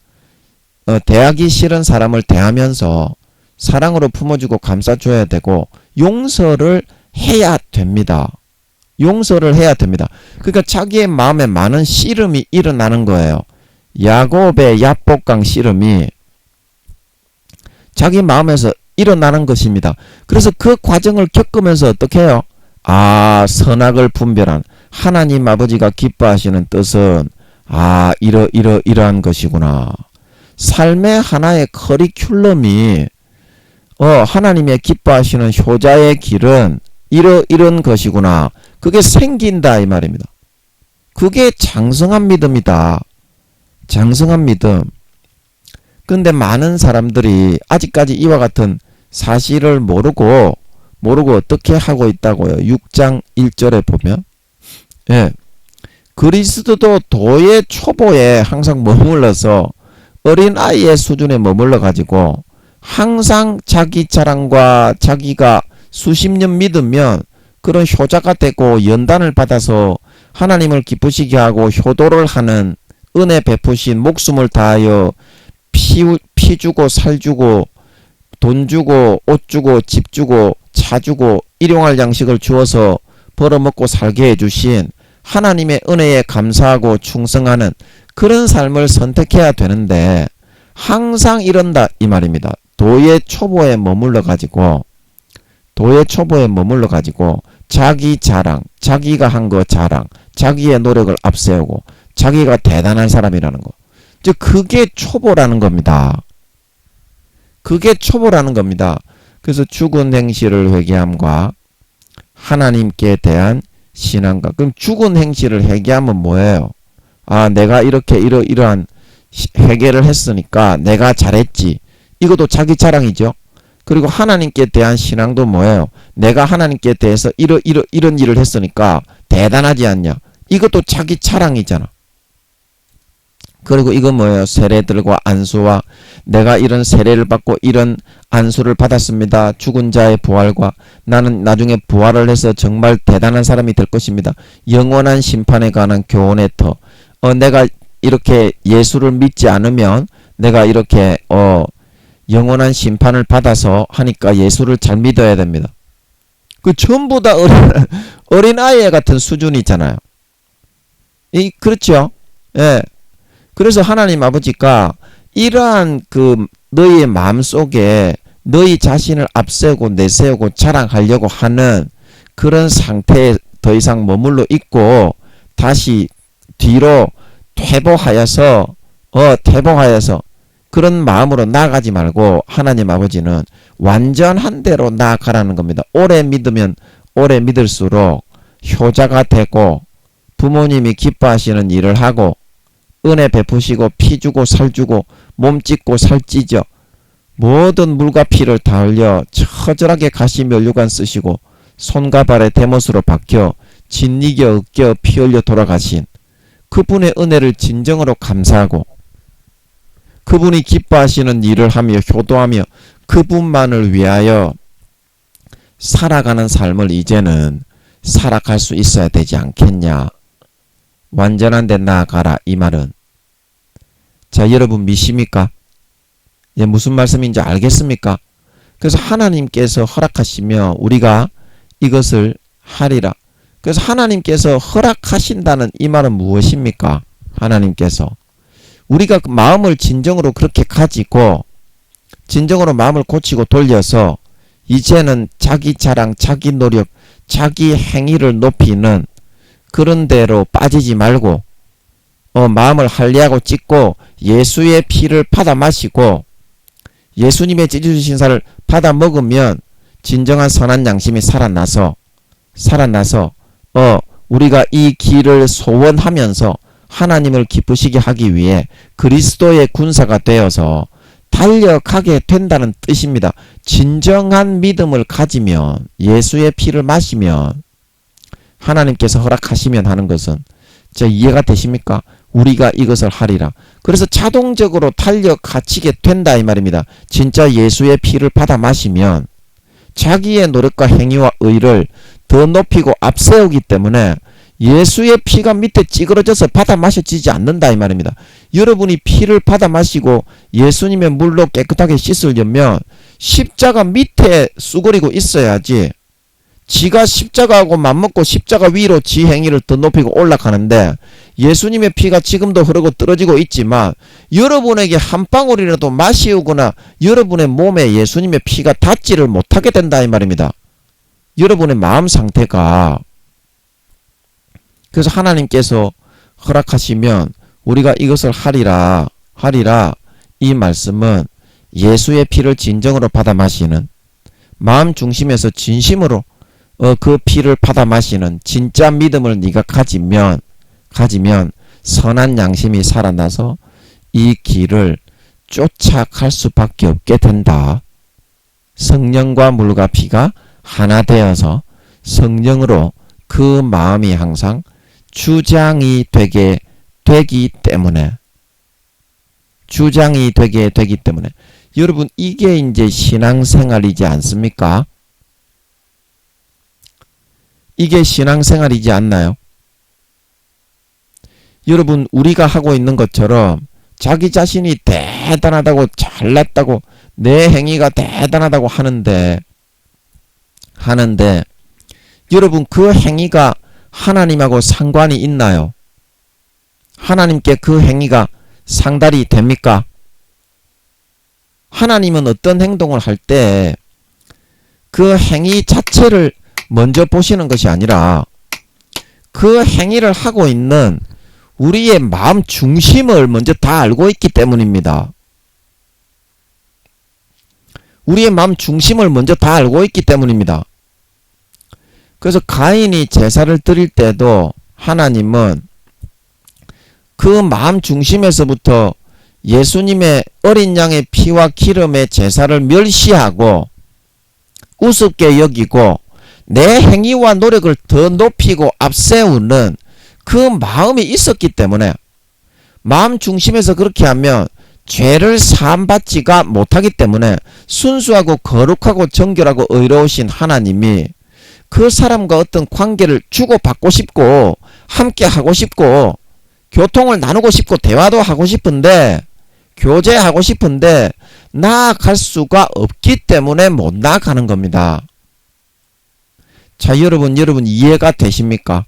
A: 대하기 싫은 사람을 대하면서 사랑으로 품어주고 감싸줘야 되고 용서를 해야 됩니다. 그러니까 자기의 마음에 많은 씨름이 일어나는 거예요. 야곱의 야복강 씨름이 자기 마음에서 일어나는 것입니다. 그래서 그 과정을 겪으면서 어떻게 해요? 아, 선악을 분별한 하나님 아버지가 기뻐하시는 뜻은 이러한 것이구나. 삶의 하나의 커리큘럼이 하나님의 기뻐하시는 효자의 길은 이런 것이구나. 그게 생긴다 이 말입니다. 그게 장성한 믿음이다. 장성한 믿음. 근데 많은 사람들이 아직까지 이와 같은 사실을 모르고 어떻게 하고 있다고요. 6장 1절에 보면 그리스도도 도의 초보에 항상 머물러서 어린아이의 수준에 머물러 가지고 항상 자기 자랑과 자기가 수십 년 믿으면 그런 효자가 되고 연단을 받아서 하나님을 기쁘시게 하고 효도를 하는 은혜 베푸신 목숨을 다하여 피 주고 살 주고 돈 주고 옷 주고 집 주고 차 주고 일용할 양식을 주어서 벌어먹고 살게 해주신 하나님의 은혜에 감사하고 충성하는 그런 삶을 선택해야 되는데 항상 이런다 이 말입니다. 도의 초보에 머물러 가지고 자기 자랑, 자기가 한 거 자랑, 자기의 노력을 앞세우고 자기가 대단한 사람이라는 거. 즉 그게 초보라는 겁니다. 그게 초보라는 겁니다. 그래서 죽은 행실을 회개함과 하나님께 대한 신앙과 그럼 죽은 행실을 회개하면 뭐예요? 내가 이렇게 이러한 회개를 했으니까 내가 잘했지. 이것도 자기 자랑이죠. 그리고 하나님께 대한 신앙도 뭐예요? 내가 하나님께 대해서 이런 일을 했으니까 대단하지 않냐. 이것도 자기 자랑이잖아. 그리고 이거 뭐예요? 세례들과 안수와 내가 이런 세례를 받고 이런 안수를 받았습니다. 죽은 자의 부활과 나는 나중에 부활을 해서 정말 대단한 사람이 될 것입니다. 영원한 심판에 관한 교훈의 터. 내가 이렇게 예수를 믿지 않으면 내가 이렇게 영원한 심판을 받아서 하니까 예수를 잘 믿어야 됩니다. 그 전부 다 어린아이 같은 수준이잖아요. 그렇죠? 예. 그래서 하나님 아버지가 이러한 너희의 마음속에 너희 자신을 앞세우고 내세우고 자랑하려고 하는 그런 상태에 더 이상 머물러 있고 다시 뒤로 퇴보하여서 그런 마음으로 나아가지 말고 하나님 아버지는 완전한 대로 나아가라는 겁니다. 오래 믿으면 오래 믿을수록 효자가 되고 부모님이 기뻐하시는 일을 하고 은혜 베푸시고 피 주고 살 주고 몸 찢고 살 찢어 모든 물과 피를 다 흘려 처절하게 가시 면류관 쓰시고 손과 발에 대못으로 박혀 진리겨 으깨어 피 흘려 돌아가신 그분의 은혜를 진정으로 감사하고 그분이 기뻐하시는 일을 하며 효도하며 그분만을 위하여 살아가는 삶을 이제는 살아갈 수 있어야 되지 않겠냐. 완전한 데 나아가라 이 말은. 자, 여러분 믿습니까? 무슨 말씀인지 알겠습니까? 그래서 하나님께서 허락하시며 우리가 이것을 하리라. 그래서 하나님께서 허락하신다는 이 말은 무엇입니까? 하나님께서 우리가 마음을 진정으로 그렇게 가지고 진정으로 마음을 고치고 돌려서 이제는 자기 자랑, 자기 노력, 자기 행위를 높이는 그런 대로 빠지지 말고 마음을 할례하고 찢고 예수의 피를 받아 마시고 예수님의 찢어주신 살을 받아 먹으면 진정한 선한 양심이 살아나서 우리가 이 길을 소원하면서 하나님을 기쁘시게 하기 위해 그리스도의 군사가 되어서 달려가게 된다는 뜻입니다. 진정한 믿음을 가지면 예수의 피를 마시면 하나님께서 허락하시면 하는 것은 이해가 되십니까? 우리가 이것을 하리라. 그래서 자동적으로 달려가치게 된다 이 말입니다. 진짜 예수의 피를 받아 마시면 자기의 노력과 행위와 의를 더 높이고 앞세우기 때문에 예수의 피가 밑에 찌그러져서 받아 마셔지지 않는다 이 말입니다. 여러분이 피를 받아 마시고 예수님의 물로 깨끗하게 씻으려면 십자가 밑에 쑤그리고 있어야지 지가 십자가하고 맞먹고 십자가 위로 지 행위를 더 높이고 올라가는데 예수님의 피가 지금도 흐르고 떨어지고 있지만 여러분에게 한 방울이라도 마시우거나 여러분의 몸에 예수님의 피가 닿지를 못하게 된다 이 말입니다. 여러분의 마음 상태가. 그래서 하나님께서 허락하시면 우리가 이것을 하리라 이 말씀은 예수의 피를 진정으로 받아 마시는, 마음 중심에서 진심으로 그 피를 받아 마시는 진짜 믿음을 네가 가지면 선한 양심이 살아나서 이 길을 쫓아갈 수밖에 없게 된다. 성령과 물과 피가 하나 되어서 성령으로 그 마음이 항상 주장이 되기 때문에 여러분 이게 이제 신앙생활이지 않습니까? 이게 신앙생활이지 않나요? 여러분 우리가 하고 있는 것처럼 자기 자신이 대단하다고 잘났다고 내 행위가 대단하다고 하는데 여러분 그 행위가 하나님하고 상관이 있나요? 하나님께 그 행위가 상달이 됩니까? 하나님은 어떤 행동을 할 때 그 행위 자체를 먼저 보시는 것이 아니라 그 행위를 하고 있는 우리의 마음 중심을 먼저 다 알고 있기 때문입니다. 우리의 마음 중심을 먼저 다 알고 있기 때문입니다. 그래서 가인이 제사를 드릴 때도 하나님은 그 마음 중심에서부터 예수님의 어린 양의 피와 기름의 제사를 멸시하고 우습게 여기고 내 행위와 노력을 더 높이고 앞세우는 그 마음이 있었기 때문에, 마음 중심에서 그렇게 하면 죄를 사함받지가 못하기 때문에 순수하고 거룩하고 정결하고 의로우신 하나님이 그 사람과 어떤 관계를 주고받고 싶고 함께 하고 싶고 교통을 나누고 싶고 대화도 하고 싶은데 교제하고 싶은데 나아갈 수가 없기 때문에 못 나아가는 겁니다. 자, 여러분 이해가 되십니까?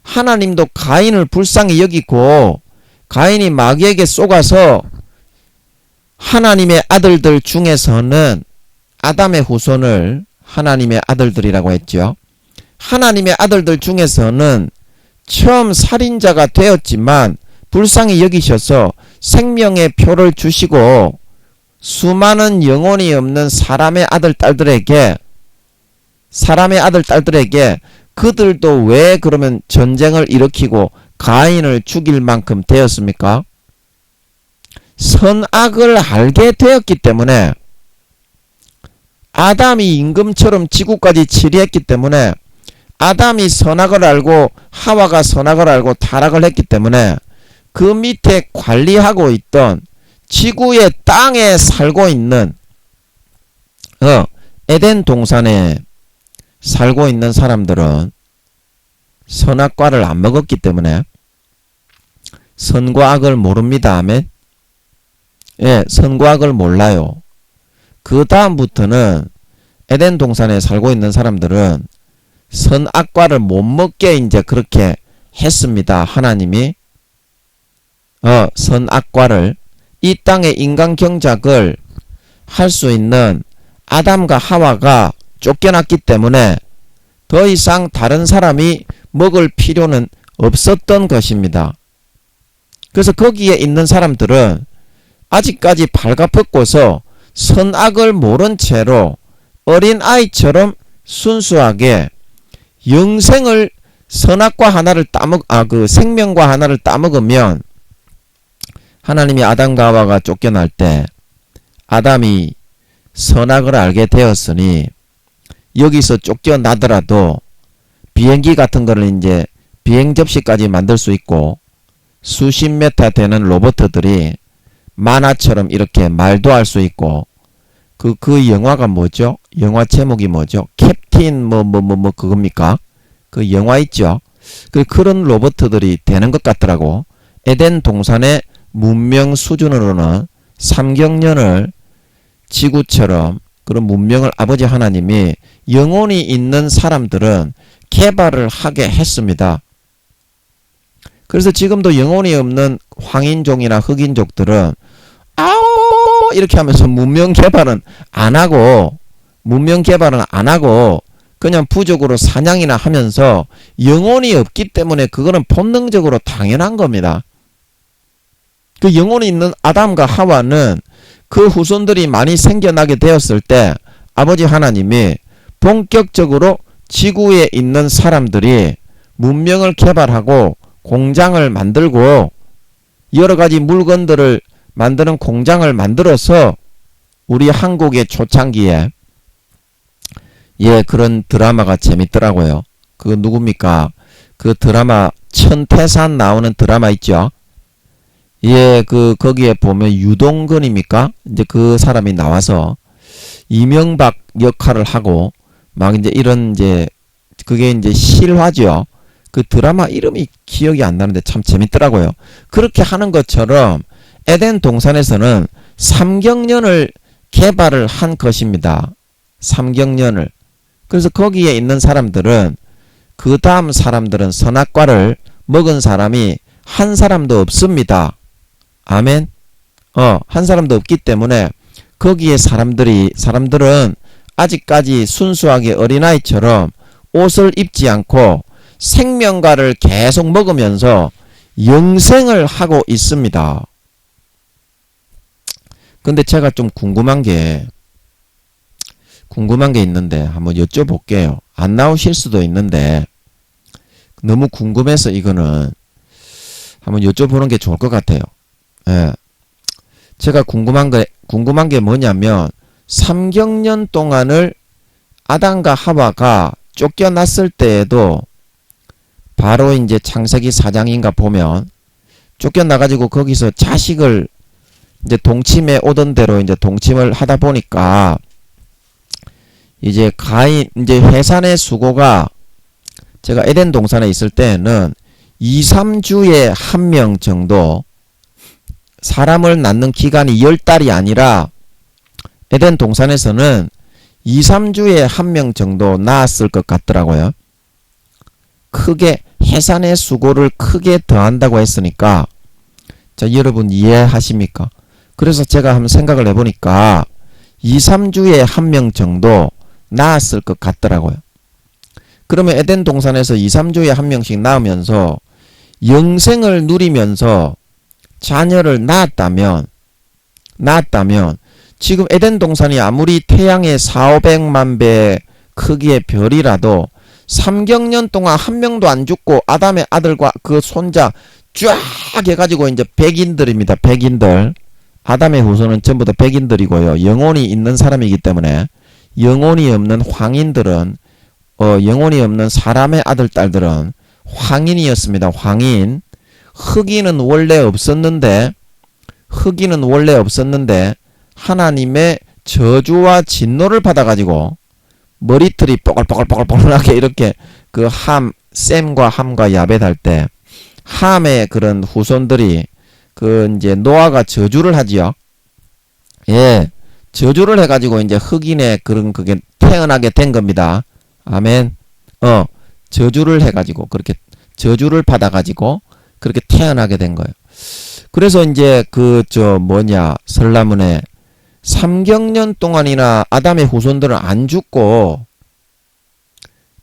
A: 하나님도 가인을 불쌍히 여기고 가인이 마귀에게 쏘가서 하나님의 아들들 중에서는 아담의 후손을 하나님의 아들들이라고 했죠. 하나님의 아들들 중에서는 처음 살인자가 되었지만 불쌍히 여기셔서 생명의 표를 주시고 수많은 영혼이 없는 사람의 아들 딸들에게 그들도 왜 그러면 전쟁을 일으키고 가인을 죽일 만큼 되었습니까? 선악을 알게 되었기 때문에, 아담이 임금처럼 지구까지 치리했기 때문에, 아담이 선악을 알고 하와가 선악을 알고 타락을 했기 때문에 그 밑에 관리하고 있던 지구의 땅에 살고 있는 에덴 동산에 살고 있는 사람들은 선악과를 안 먹었기 때문에 선과 악을 모릅니다. 아멘. 예, 선과 악을 몰라요. 그 다음부터는 에덴 동산에 살고 있는 사람들은 선악과를 못 먹게 이제 그렇게 했습니다. 하나님이 선악과를, 이 땅의 인간 경작을 할 수 있는 아담과 하와가 쫓겨났기 때문에 더 이상 다른 사람이 먹을 필요는 없었던 것입니다. 그래서 거기에 있는 사람들은 아직까지 발가벗고서 선악을 모른 채로 어린아이처럼 순수하게 영생을 선악과 하나를 생명과 하나를 따먹으면, 하나님이 아담과 하와가 쫓겨날 때 아담이 선악을 알게 되었으니 여기서 쫓겨나더라도 비행기 같은 거를 이제 비행 접시까지 만들 수 있고 수십 메타 되는 로봇들이 만화처럼 이렇게 말도 할 수 있고, 그 영화가 뭐죠? 영화 제목이 뭐죠? 캡틴 그겁니까? 그 영화 있죠? 그런 로봇들이 되는 것 같더라고. 에덴 동산의 문명 수준으로는 3경년을 지구처럼 그런 문명을 아버지 하나님이 영혼이 있는 사람들은 개발을 하게 했습니다. 그래서 지금도 영혼이 없는 황인종이나 흑인족들은 아오 이렇게 하면서 문명 개발은 안 하고 그냥 부족으로 사냥이나 하면서 영혼이 없기 때문에 그거는 본능적으로 당연한 겁니다. 그 영혼이 있는 아담과 하와는 그 후손들이 많이 생겨나게 되었을 때 아버지 하나님이 본격적으로 지구에 있는 사람들이 문명을 개발하고 공장을 만들고 여러 가지 물건들을 만드는 공장을 만들어서 우리 한국의 초창기에 그런 드라마가 재밌더라고요. 그거 누굽니까? 그 드라마 천태산 나오는 드라마 있죠? 거기에 보면 유동근입니까? 이제 그 사람이 나와서 이명박 역할을 하고 막 그게 이제 실화죠. 그 드라마 이름이 기억이 안 나는데 참 재밌더라고요. 그렇게 하는 것처럼 에덴 동산에서는 삼경년을 개발을 한 것입니다. 삼경년을. 그래서 거기에 있는 사람들은 그 다음 사람들은 선악과를 먹은 사람이 한 사람도 없습니다. 아멘. 한 사람도 없기 때문에 거기에 사람들은 아직까지 순수하게 어린아이처럼 옷을 입지 않고 생명과를 계속 먹으면서 영생을 하고 있습니다. 근데 제가 좀 궁금한 게 있는데 한번 여쭤볼게요. 안 나오실 수도 있는데 너무 궁금해서 이거는 한번 여쭤보는 게 좋을 것 같아요. 제가 궁금한 게 뭐냐면 삼경년 동안을 아담과 하와가 쫓겨났을 때에도 바로 이제 창세기 4장인가 보면 쫓겨나가지고 거기서 자식을 이제 동침에 오던 대로 이제 동침을 하다 보니까 이제 해산의 수고가 제가 에덴 동산에 있을 때는 2, 3주에 한 명 정도 사람을 낳는 기간이 10달이 아니라 에덴 동산에서는 2, 3주에 한 명 정도 낳았을 것 같더라고요. 크게 해산의 수고를 크게 더한다고 했으니까 자 여러분 이해하십니까? 그래서 제가 한번 생각을 해보니까 2, 3주에 한 명 정도 낳았을 것 같더라고요. 그러면 에덴 동산에서 2, 3주에 한 명씩 낳으면서 영생을 누리면서 자녀를 낳았다면 지금 에덴 동산이 아무리 태양의 4,500만 배 크기의 별이라도 3경년 동안 한 명도 안 죽고 아담의 아들과 그 손자 쫙 해가지고 이제 백인들입니다. 백인들. 아담의 후손은 전부 다 백인들이고요. 영혼이 있는 사람이기 때문에 영혼이 없는 황인들은 영혼이 없는 사람의 아들 딸들은 황인이었습니다. 황인. 흑인은 원래 없었는데 하나님의 저주와 진노를 받아가지고 머리털이 뽀글뽀글뽀글뽀글하게 이렇게 그 셈과 함과 야벳 할 때 함의 그런 후손들이 이제 노아가 저주를 하지요. 저주를 해가지고 이제 흑인의 그게 태어나게 된 겁니다. 아멘. 저주를 해가지고 그렇게 저주를 받아가지고 그렇게 태어나게 된 거예요. 그래서 이제 설라문에 3경년 동안이나 아담의 후손들은 안 죽고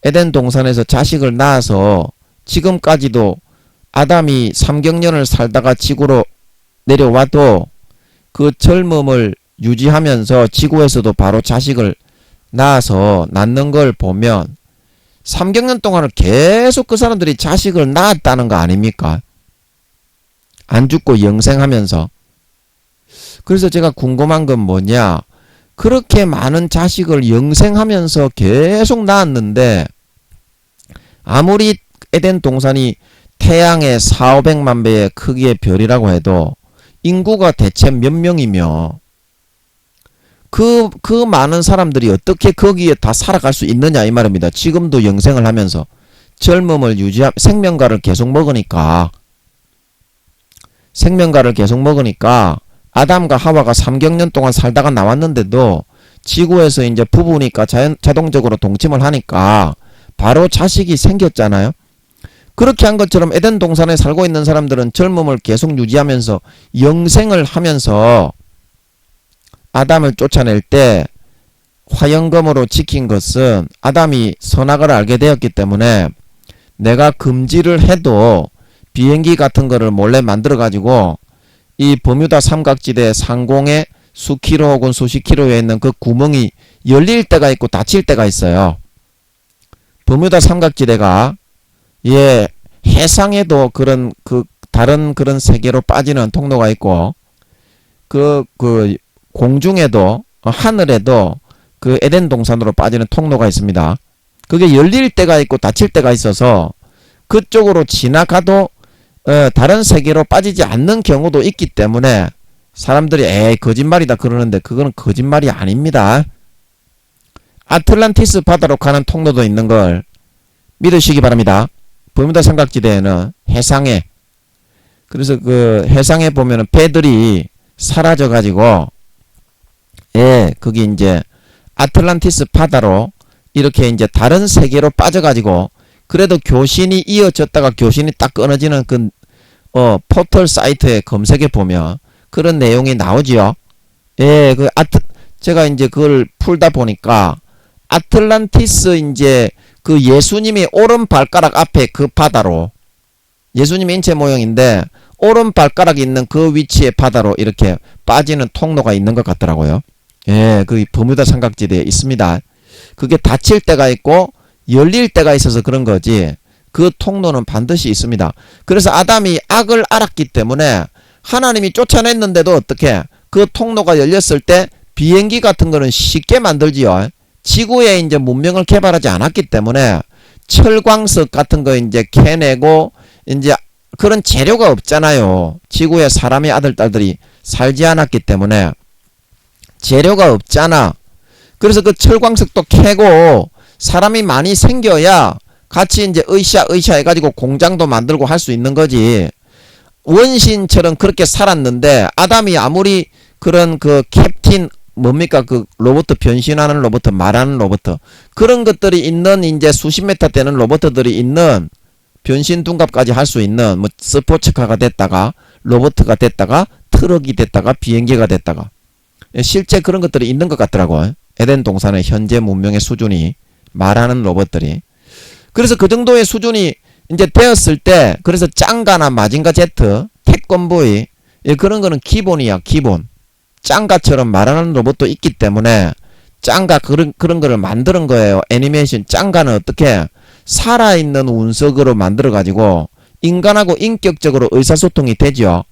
A: 에덴 동산에서 자식을 낳아서 지금까지도 아담이 3경년을 살다가 지구로 내려와도 그 젊음을 유지하면서 지구에서도 바로 자식을 낳는 걸 보면 3경년 동안을 계속 그 사람들이 자식을 낳았다는 거 아닙니까? 안 죽고 영생하면서. 그래서 제가 궁금한 건 뭐냐, 그렇게 많은 자식을 영생하면서 계속 낳았는데 아무리 에덴 동산이 태양의 4,500만 배의 크기의 별이라고 해도 인구가 대체 몇 명이며 그 많은 사람들이 어떻게 거기에 다 살아갈 수 있느냐 이 말입니다. 지금도 영생을 하면서 젊음을 생명과를 계속 먹으니까 아담과 하와가 3경년 동안 살다가 나왔는데도 지구에서 이제 부부니까 자동적으로 동침을 하니까 바로 자식이 생겼잖아요. 그렇게 한 것처럼 에덴 동산에 살고 있는 사람들은 젊음을 계속 유지하면서 영생을 하면서 아담을 쫓아낼 때 화영검으로 지킨 것은 아담이 선악을 알게 되었기 때문에 내가 금지를 해도 비행기 같은 거를 몰래 만들어 가지고 이 버뮤다 삼각지대 상공에 수키로 혹은 수십 킬로에 있는 그 구멍이 열릴 때가 있고 닫힐 때가 있어요. 버뮤다 삼각지대가 해상에도 그런 다른 그런 세계로 빠지는 통로가 있고 그 공중에도 하늘에도 그 에덴 동산으로 빠지는 통로가 있습니다. 그게 열릴 때가 있고 닫힐 때가 있어서 그쪽으로 지나가도 다른 세계로 빠지지 않는 경우도 있기 때문에 사람들이 에이 거짓말이다 그러는데 그거는 거짓말이 아닙니다. 아틀란티스 바다로 가는 통로도 있는 걸 믿으시기 바랍니다. 버뮤다 삼각지대에는 해상에 그래서 그 해상에 보면은 배들이 사라져 가지고 거기 이제 아틀란티스 바다로 이렇게 이제 다른 세계로 빠져 가지고 그래도 교신이 이어졌다가 교신이 딱 끊어지는 그 포털 사이트에 검색해 보면 그런 내용이 나오지요. 제가 이제 그걸 풀다 보니까 아틀란티스 이제 그 예수님이 오른발가락 앞에 그 바다로 예수님의 인체 모형인데 오른발가락이 있는 그 위치의 바다로 이렇게 빠지는 통로가 있는 것 같더라고요. 그 버뮤다 삼각지대에 있습니다. 그게 닫힐 때가 있고 열릴 때가 있어서 그런 거지 그 통로는 반드시 있습니다. 그래서 아담이 악을 알았기 때문에 하나님이 쫓아냈는데도 어떻게 그 통로가 열렸을 때 비행기 같은 거는 쉽게 만들지요. 지구에 이제 문명을 개발하지 않았기 때문에 철광석 같은 거 이제 캐내고 이제 그런 재료가 없잖아요. 지구에 사람의 아들, 딸들이 살지 않았기 때문에 재료가 없잖아. 그래서 그 철광석도 캐고 사람이 많이 생겨야 같이 이제 으쌰 해가지고 공장도 만들고 할 수 있는 거지. 원신처럼 그렇게 살았는데 아담이 아무리 그런 그 캡틴 뭡니까 그 로봇 변신하는 로봇 말하는 로봇 그런 것들이 있는 이제 수십 메타 되는 로봇들이 있는 변신 둔갑까지 할 수 있는 뭐 스포츠카가 됐다가 로봇가 됐다가 트럭이 됐다가 비행기가 됐다가 실제 그런 것들이 있는 것 같더라고. 에덴 동산의 현재 문명의 수준이 말하는 로봇들이. 그래서 그 정도의 수준이 이제 되었을 때 그래서 짱가나 마징가 제트 태권브이 그런 거는 기본이야. 기본. 짱가처럼 말하는 로봇도 있기 때문에 짱가 그런 거를 만드는 거예요. 애니메이션 짱가는 어떻게 살아있는 운석으로 만들어 가지고 인간하고 인격적으로 의사소통이 되죠.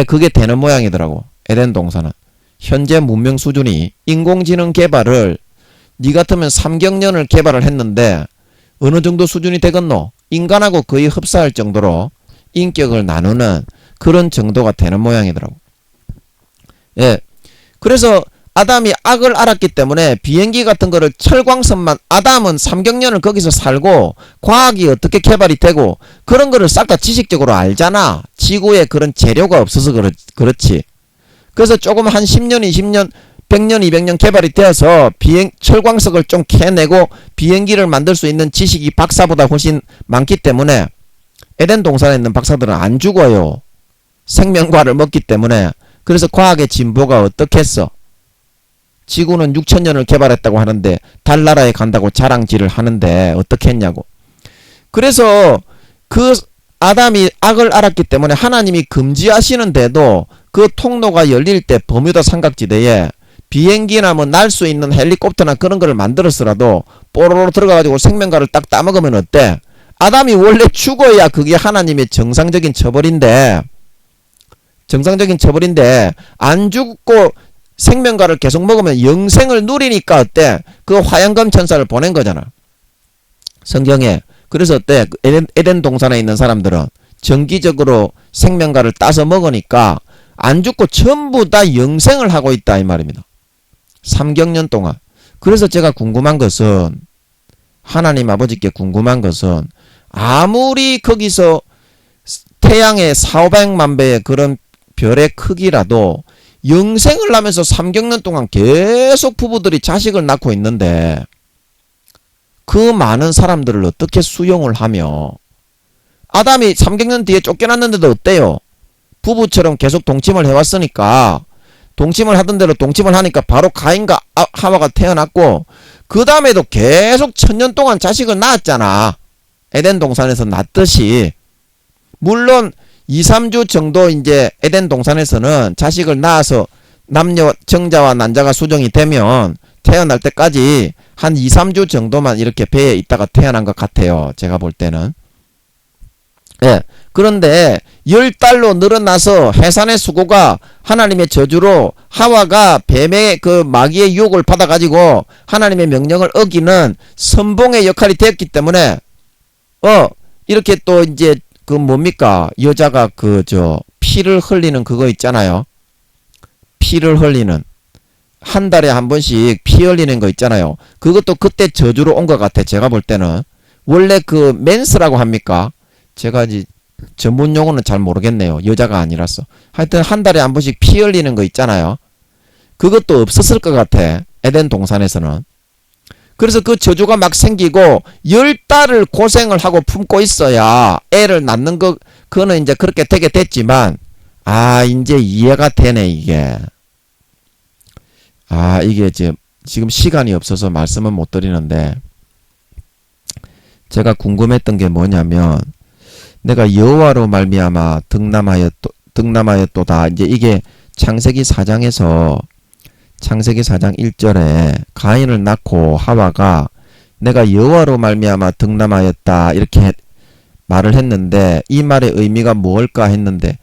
A: 그게 되는 모양이더라고. 에덴 동산은 현재 문명 수준이 인공지능 개발을 니 같으면 3경년을 개발을 했는데 어느 정도 수준이 되겠노? 인간하고 거의 흡사할 정도로 인격을 나누는 그런 정도가 되는 모양이더라고. 그래서 아담이 악을 알았기 때문에 비행기 같은 거를 철광석만 아담은 3경년을 거기서 살고 과학이 어떻게 개발이 되고 그런 거를 싹 다 지식적으로 알잖아. 지구에 그런 재료가 없어서 그렇지. 그래서 조금 한 10년, 20년, 100년, 200년 개발이 되어서 철광석을 좀 캐내고 비행기를 만들 수 있는 지식이 박사보다 훨씬 많기 때문에 에덴 동산에 있는 박사들은 안 죽어요. 생명과를 먹기 때문에. 그래서 과학의 진보가 어떻겠어? 지구는 6000년을 개발했다고 하는데 달나라에 간다고 자랑질을 하는데 어떻게 했냐고. 그래서 그 아담이 악을 알았기 때문에 하나님이 금지하시는데도 그 통로가 열릴 때 버뮤다 삼각지대에 비행기나 뭐 날 수 있는 헬리콥터나 그런 거를 만들었으라도 뽀로로 들어가가지고 생명과를 딱 따먹으면 어때? 아담이 원래 죽어야 그게 하나님의 정상적인 처벌인데 안 죽고 생명과를 계속 먹으면 영생을 누리니까 어때? 그 화양검 천사를 보낸 거잖아. 성경에. 그래서 어때? 에덴 동산에 있는 사람들은 정기적으로 생명과를 따서 먹으니까 안 죽고 전부 다 영생을 하고 있다 이 말입니다. 3경년 동안. 그래서 제가 궁금한 것은 하나님 아버지께 궁금한 것은 아무리 거기서 태양의 4,500만 배의 그런 별의 크기라도 영생을 하면서 3경년 동안 계속 부부들이 자식을 낳고 있는데 그 많은 사람들을 어떻게 수용을 하며 아담이 3경년 뒤에 쫓겨났는데도 어때요? 부부처럼 계속 동침을 해왔으니까 동침을 하던 대로 동침을 하니까 바로 가인과 하와가 태어났고 그 다음에도 계속 1000년 동안 자식을 낳았잖아. 에덴 동산에서 낳듯이. 물론 2, 3주 정도 이제 에덴 동산에서는 자식을 낳아서 남녀 정자와 난자가 수정이 되면 태어날 때까지 한 2, 3주 정도만 이렇게 배에 있다가 태어난 것 같아요. 제가 볼 때는. 예. 그런데 10달로 늘어나서 해산의 수고가 하나님의 저주로 하와가 뱀의 그 마귀의 유혹을 받아가지고 하나님의 명령을 어기는 선봉의 역할이 되었기 때문에 이렇게 또 이제 그 뭡니까 여자가 피를 흘리는 그거 있잖아요. 피를 흘리는 한 달에 한 번씩 피 흘리는 거 있잖아요. 그것도 그때 저주로 온 것 같아. 제가 볼 때는 원래 그 맨스라고 합니까? 제가 이제 전문 용어는 잘 모르겠네요. 여자가 아니라서. 하여튼 한 달에 한 번씩 피 흘리는 거 있잖아요. 그것도 없었을 것 같아. 에덴 동산에서는. 그래서 그 저주가 막 생기고 10달을 고생을 하고 품고 있어야 애를 낳는 그거는 이제 그렇게 되게 됐지만 이제 이해가 되네 이게. 이게 지금 시간이 없어서 말씀은 못 드리는데 제가 궁금했던 게 뭐냐면 내가 여호와로 말미암아 득남하였도다. 이제 이게 창세기 4장에서 창세기 4장 1절에 가인을 낳고 하와가 내가 여호와로 말미암아 득남하였다 이렇게 말을 했는데 이 말의 의미가 무엇일까 했는데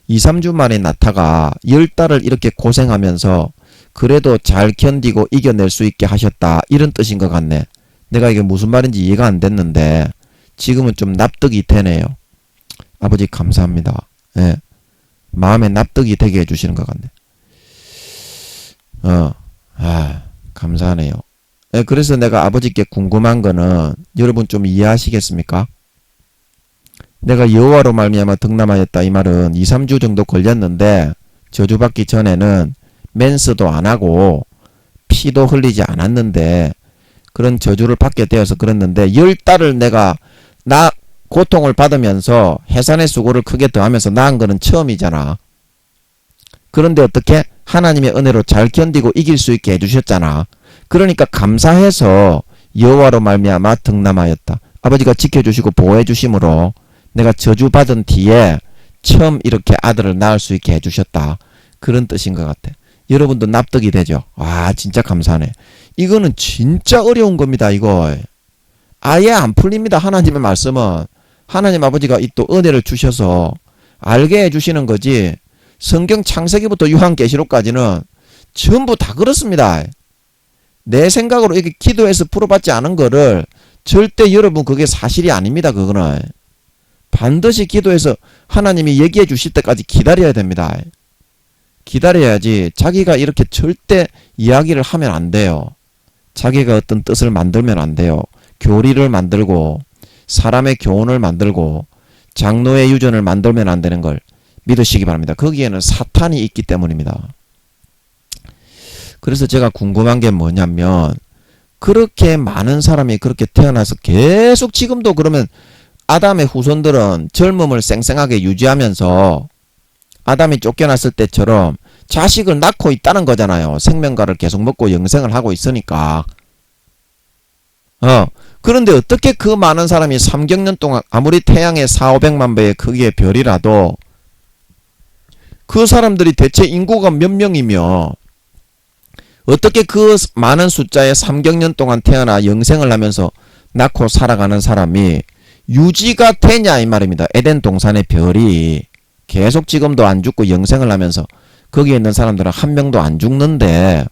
A: 2, 3주 만에 낳다가 10달을 이렇게 고생하면서 그래도 잘 견디고 이겨낼 수 있게 하셨다 이런 뜻인 것 같네. 내가 이게 무슨 말인지 이해가 안 됐는데 지금은 좀 납득이 되네요. 아버지 감사합니다. 예. 마음에 납득이 되게 해주시는 것 같네. 감사하네요. 예, 그래서 내가 아버지께 궁금한 거는 여러분 좀 이해하시겠습니까? 내가 여호와로 말미암아 득남하였다 이 말은 2, 3주 정도 걸렸는데 저주받기 전에는 맨스도 안 하고 피도 흘리지 않았는데 그런 저주를 받게 되어서 그랬는데 10달을 내가 고통을 받으면서 해산의 수고를 크게 더하면서 낳은 거는 처음이잖아. 그런데 어떻게 하나님의 은혜로 잘 견디고 이길 수 있게 해주셨잖아. 그러니까 감사해서 여호와로 말미암아 득남하였다. 아버지가 지켜주시고 보호해주심으로 내가 저주받은 뒤에 처음 이렇게 아들을 낳을 수 있게 해주셨다. 그런 뜻인 것 같아. 여러분도 납득이 되죠? 진짜 감사하네. 이거는 진짜 어려운 겁니다. 이거 아예 안 풀립니다. 하나님의 말씀은. 하나님 아버지가 이 또 은혜를 주셔서 알게 해주시는 거지 성경 창세기부터 요한계시록까지는 전부 다 그렇습니다. 내 생각으로 이렇게 기도해서 풀어받지 않은 거를 절대 여러분 그게 사실이 아닙니다. 그거는 반드시 기도해서 하나님이 얘기해 주실 때까지 기다려야 됩니다. 기다려야지 자기가 이렇게 절대 이야기를 하면 안 돼요. 자기가 어떤 뜻을 만들면 안 돼요. 교리를 만들고 사람의 교훈을 만들고 장로의 유전을 만들면 안 되는 걸 믿으시기 바랍니다. 거기에는 사탄이 있기 때문입니다. 그래서 제가 궁금한 게 뭐냐면 그렇게 많은 사람이 그렇게 태어나서 계속 지금도 그러면 아담의 후손들은 젊음을 쌩쌩하게 유지하면서 아담이 쫓겨났을 때처럼 자식을 낳고 있다는 거잖아요. 생명과를 계속 먹고 영생을 하고 있으니까. 그런데 어떻게 그 많은 사람이 3경년 동안 아무리 태양의 4,500만 배의 크기의 별이라도 그 사람들이 대체 인구가 몇 명이며 어떻게 그 많은 숫자의 3경년 동안 태어나 영생을 하면서 낳고 살아가는 사람이 유지가 되냐 이 말입니다. 에덴 동산의 별이 계속 지금도 안 죽고 영생을 하면서 거기에 있는 사람들은 한 명도 안 죽는데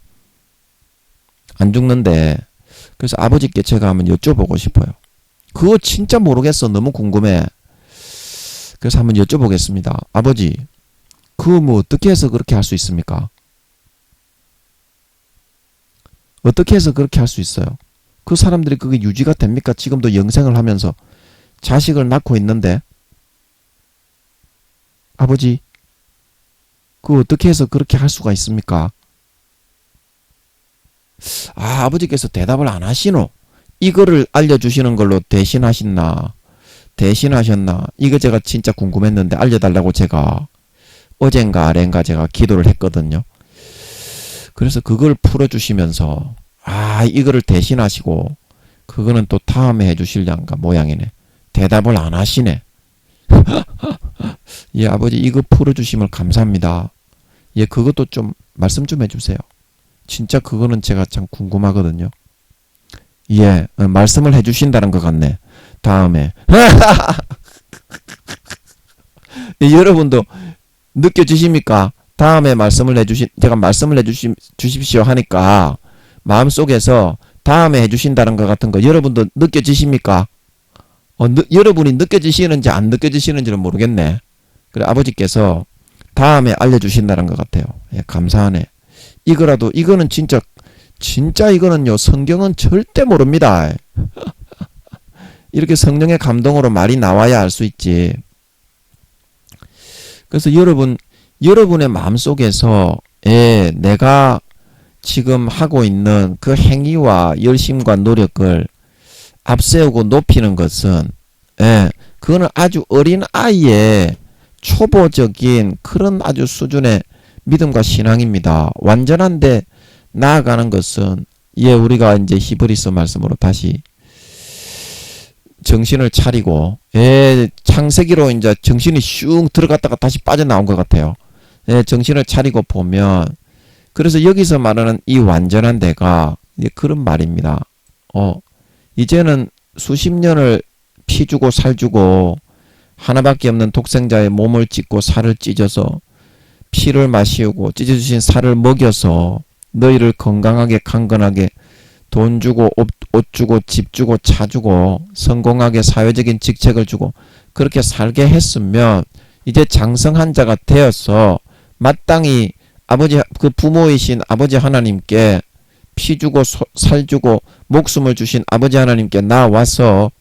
A: 그래서 아버지께 제가 한번 여쭤보고 싶어요. 그거 진짜 모르겠어. 너무 궁금해. 그래서 한번 여쭤보겠습니다. 아버지 그거 뭐 어떻게 해서 그렇게 할 수 있습니까? 어떻게 해서 그렇게 할 수 있어요? 그 사람들이 그게 유지가 됩니까? 지금도 영생을 하면서 자식을 낳고 있는데 아버지 그 어떻게 해서 그렇게 할 수가 있습니까? 아버지께서 대답을 안 하시노? 이거를 알려주시는 걸로 대신하셨나? 이거 제가 진짜 궁금했는데 알려달라고 제가 어젠가 아젠가 제가 기도를 했거든요. 그래서 그걸 풀어주시면서 이거를 대신하시고 그거는 또 다음에 해주실란가 모양이네. 대답을 안 하시네. 예, 아버지 이거 풀어주시면 감사합니다. 예, 그것도 좀 말씀 좀 해주세요. 진짜 그거는 제가 참 궁금하거든요. 예, 말씀을 해주신다는 것 같네. 다음에. 예, 여러분도 느껴지십니까? 다음에 제가 말씀을 해주십시오 하니까 마음속에서 다음에 해주신다는 것 같은 거 여러분도 느껴지십니까? 여러분이 느껴지시는지 안 느껴지시는지는 모르겠네. 그래, 아버지께서 다음에 알려주신다는 것 같아요. 예, 감사하네. 이거는 진짜 이거는요, 성경은 절대 모릅니다. 이렇게 성령의 감동으로 말이 나와야 알 수 있지. 그래서 여러분의 마음속에서, 내가 지금 하고 있는 그 행위와 열심과 노력을 앞세우고 높이는 것은, 그거는 아주 어린 아이의 초보적인 그런 아주 수준의 믿음과 신앙입니다. 완전한데 나아가는 것은, 우리가 이제 히브리서 말씀으로 다시 정신을 차리고, 창세기로 이제 정신이 슝 들어갔다가 다시 빠져나온 것 같아요. 정신을 차리고 보면, 그래서 여기서 말하는 이 완전한 데가 그런 말입니다. 이제는 수십 년을 피 주고 살 주고 하나밖에 없는 독생자의 몸을 찢고 살을 찢어서 피를 마시우고 찢어주신 살을 먹여서 너희를 건강하게 강건하게 돈 주고 옷 주고 집 주고 차 주고 성공하게 사회적인 직책을 주고 그렇게 살게 했으면 이제 장성한 자가 되어서 마땅히 그 부모이신 아버지 하나님께 피 주고 살 주고 목숨을 주신 아버지 하나님께 나와서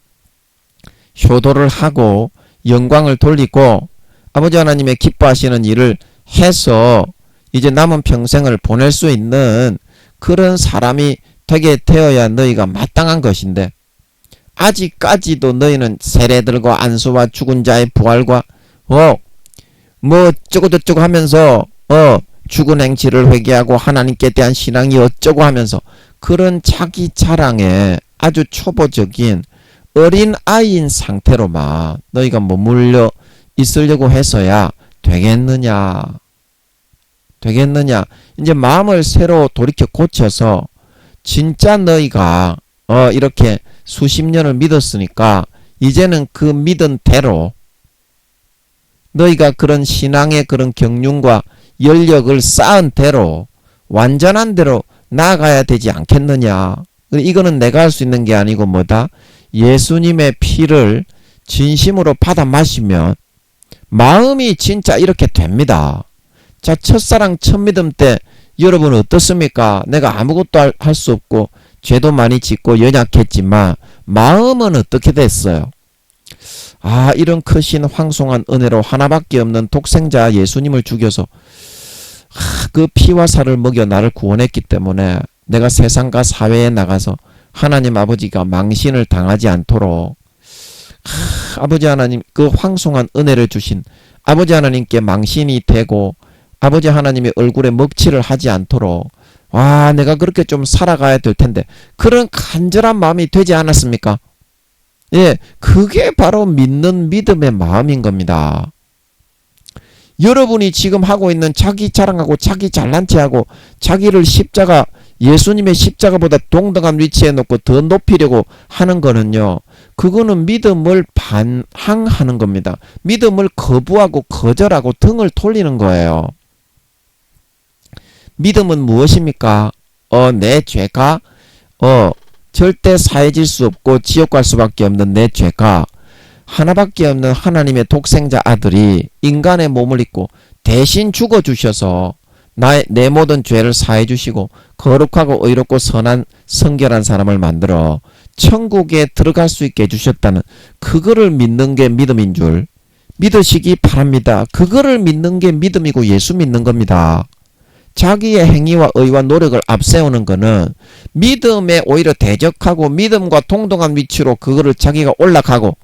A: 효도를 하고 영광을 돌리고 아버지 하나님의 기뻐하시는 일을 해서 이제 남은 평생을 보낼 수 있는 그런 사람이 되게 되어야 너희가 마땅한 것인데, 아직까지도 너희는 세례들과 안수와 죽은 자의 부활과 뭐 어쩌고 하면서 죽은 행치를 회개하고 하나님께 대한 신앙이 어쩌고 하면서 그런 자기 자랑에 아주 초보적인 어린 아이인 상태로만 너희가 머물러 있으려고 해서야 되겠느냐? 이제 마음을 새로 돌이켜 고쳐서 진짜 너희가 이렇게 수십 년을 믿었으니까 이제는 그 믿은 대로 너희가 그런 신앙의 그런 경륜과 연력을 쌓은 대로 완전한 대로 나아가야 되지 않겠느냐. 이거는 내가 할 수 있는 게 아니고 뭐다? 예수님의 피를 진심으로 받아 마시면 마음이 진짜 이렇게 됩니다. 자, 첫사랑 첫 믿음 때 여러분은 어떻습니까? 내가 아무것도 할 수 없고 죄도 많이 짓고 연약했지만 마음은 어떻게 됐어요? 이런 크신 황송한 은혜로 하나밖에 없는 독생자 예수님을 죽여서 그 피와 살을 먹여 나를 구원했기 때문에 내가 세상과 사회에 나가서 하나님 아버지가 망신을 당하지 않도록 아버지 하나님 그 황송한 은혜를 주신 아버지 하나님께 망신이 되고 아버지 하나님의 얼굴에 먹칠을 하지 않도록 내가 그렇게 좀 살아가야 될 텐데 그런 간절한 마음이 되지 않았습니까? 예, 그게 바로 믿는 믿음의 마음인 겁니다. 여러분이 지금 하고 있는 자기 자랑하고 자기 잘난 체하고 자기를 예수님의 십자가보다 동등한 위치에 놓고 더 높이려고 하는 거는요, 그거는 믿음을 반항하는 겁니다. 믿음을 거부하고 거절하고 등을 돌리는 거예요. 믿음은 무엇입니까? 내 죄가 절대 사해질 수 없고 지옥 갈 수밖에 없는 내 죄가 하나밖에 없는 하나님의 독생자 아들이 인간의 몸을 입고 대신 죽어주셔서 내 모든 죄를 사해 주시고 거룩하고 의롭고 선한 성결한 사람을 만들어 천국에 들어갈 수 있게 해주셨다는 그거를 믿는 게 믿음인 줄 믿으시기 바랍니다. 그거를 믿는 게 믿음이고 예수 믿는 겁니다. 자기의 행위와 의와 노력을 앞세우는 거는 믿음에 오히려 대적하고 믿음과 동등한 위치로 그거를 자기가 올라가고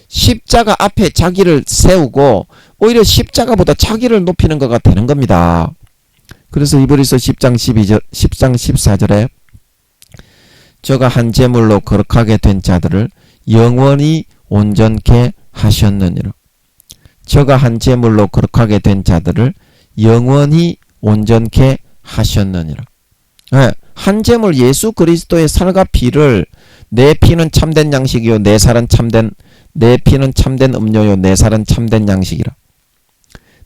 A: 십자가 앞에 자기를 세우고 오히려 십자가보다 자기를 높이는 거가 되는 겁니다. 그래서 히브리서 10장 14절에 저가 한 제물로 거룩하게 된 자들을 영원히 온전케 하셨느니라. 저가 한 제물로 거룩하게 된 자들을 영원히 온전케 하셨느니라. 네, 한 제물 예수 그리스도의 살과 피를 내 피는 참된 양식이요 내 살은 참된 내 피는 참된 음료요 내 살은 참된 양식이라.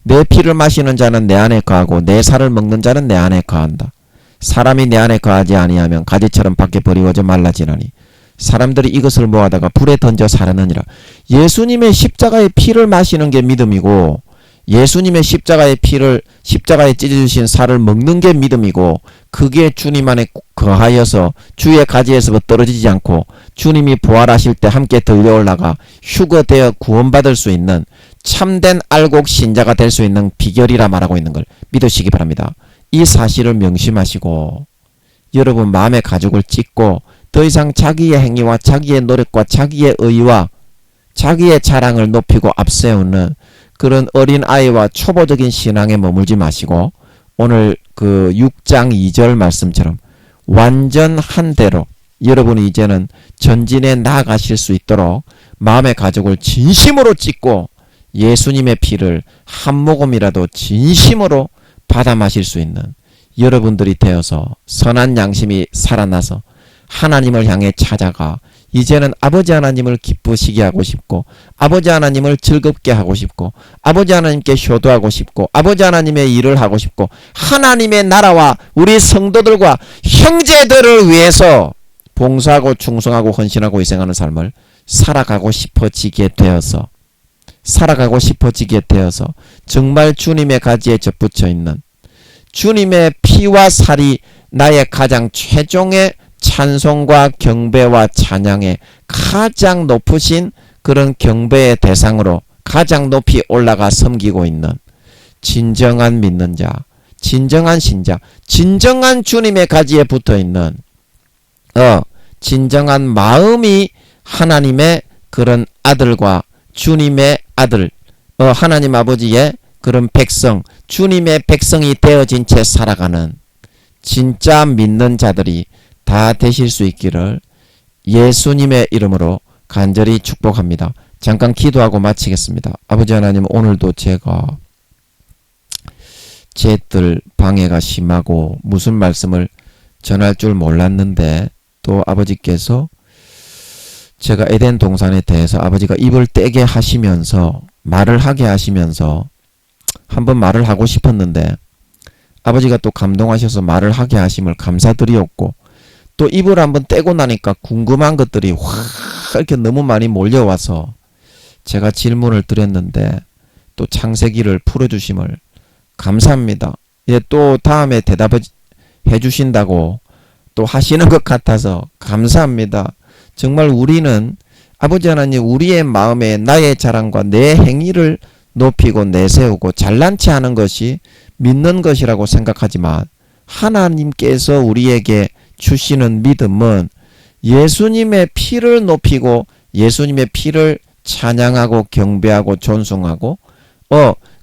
A: 내 피를 마시는 자는 내 안에 거하고 내 살을 먹는 자는 내 안에 거한다. 사람이 내 안에 거하지 아니하면 가지처럼 밖에 버리워져 말라지나니 사람들이 이것을 모아다가 불에 던져 사르느니라. 예수님의 십자가의 피를 마시는 게 믿음이고 예수님의 십자가의 피를 십자가에 찢어주신 살을 먹는 게 믿음이고 그게 주님 안에 거하여서 주의 가지에서 떨어지지 않고 주님이 부활하실 때 함께 들려 올라가 휴거되어 구원받을 수 있는 참된 알곡 신자가 될 수 있는 비결이라 말하고 있는 걸 믿으시기 바랍니다. 이 사실을 명심하시고 여러분 마음의 가죽을 찢고 더 이상 자기의 행위와 자기의 노력과 자기의 의와 자기의 자랑을 높이고 앞세우는 그런 어린아이와 초보적인 신앙에 머물지 마시고 오늘 그 6장 2절 말씀처럼 완전한 대로 여러분이 이제는 전진에 나아가실 수 있도록 마음의 가죽을 진심으로 찢고 예수님의 피를 한 모금이라도 진심으로 받아 마실 수 있는 여러분들이 되어서 선한 양심이 살아나서 하나님을 향해 찾아가 이제는 아버지 하나님을 기쁘시게 하고 싶고 아버지 하나님을 즐겁게 하고 싶고 아버지 하나님께 효도하고 싶고 아버지 하나님의 일을 하고 싶고 하나님의 나라와 우리 성도들과 형제들을 위해서 봉사하고 충성하고 헌신하고 희생하는 삶을 살아가고 싶어지게 되어서 정말 주님의 가지에 접붙여 있는 주님의 피와 살이 나의 가장 최종의 찬송과 경배와 찬양의 가장 높으신 그런 경배의 대상으로 가장 높이 올라가 섬기고 있는 진정한 믿는 자, 진정한 신자, 진정한 주님의 가지에 붙어있는 진정한 마음이 하나님의 그런 아들과 주님의 아들, 하나님 아버지의 그런 백성, 주님의 백성이 되어진 채 살아가는 진짜 믿는 자들이 다 되실 수 있기를 예수님의 이름으로 간절히 축복합니다. 잠깐 기도하고 마치겠습니다. 아버지 하나님, 오늘도 제가 제 뜰 방해가 심하고 무슨 말씀을 전할 줄 몰랐는데 또 아버지께서 제가 에덴 동산에 대해서 아버지가 입을 떼게 하시면서 말을 하게 하시면서 한번 말을 하고 싶었는데 아버지가 또 감동하셔서 말을 하게 하심을 감사드리었고 또 입을 한번 떼고 나니까 궁금한 것들이 확 이렇게 너무 많이 몰려와서 제가 질문을 드렸는데 또 창세기를 풀어주심을 감사합니다. 예, 또 다음에 대답해 주신다고 또 하시는 것 같아서 감사합니다. 정말 우리는 아버지 하나님 우리의 마음에 나의 자랑과 내 행위를 높이고 내세우고 잘난 체 하는 것이 믿는 것이라고 생각하지만 하나님께서 우리에게 주시는 믿음은 예수님의 피를 높이고 예수님의 피를 찬양하고 경배하고 존숭하고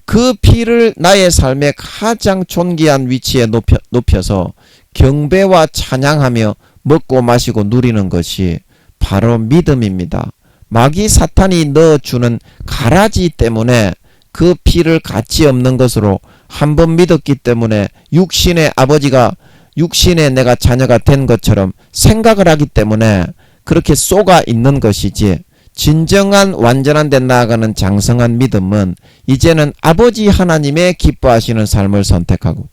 A: 그 피를 나의 삶의 가장 존귀한 위치에 높여서 경배와 찬양하며 먹고 마시고 누리는 것이 바로 믿음입니다. 마귀 사탄이 넣어주는 가라지 때문에 그 피를 가치 없는 것으로 한번 믿었기 때문에 육신의 아버지가 육신의 내가 자녀가 된 것처럼 생각을 하기 때문에 그렇게 쏘가 있는 것이지 진정한 완전한 데 나아가는 장성한 믿음은 이제는 아버지 하나님의 기뻐하시는 삶을 선택하고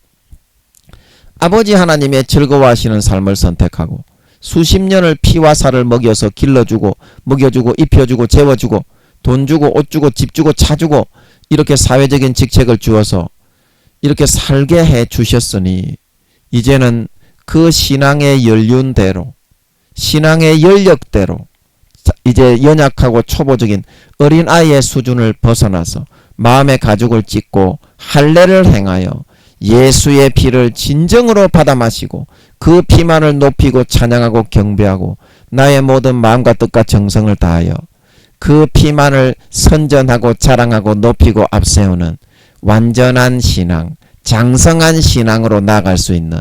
A: 아버지 하나님의 즐거워하시는 삶을 선택하고 수십 년을 피와 살을 먹여서 길러주고 먹여주고 입혀주고 재워주고 돈 주고 옷 주고 집 주고 차 주고 이렇게 사회적인 직책을 주어서 이렇게 살게 해 주셨으니 이제는 그 신앙의 연륜대로 신앙의 연력대로 이제 연약하고 초보적인 어린아이의 수준을 벗어나서 마음의 가죽을 찢고 할례를 행하여 예수의 피를 진정으로 받아 마시고 그 피만을 높이고 찬양하고 경배하고 나의 모든 마음과 뜻과 정성을 다하여 그 피만을 선전하고 자랑하고 높이고 앞세우는 완전한 신앙, 장성한 신앙으로 나아갈 수 있는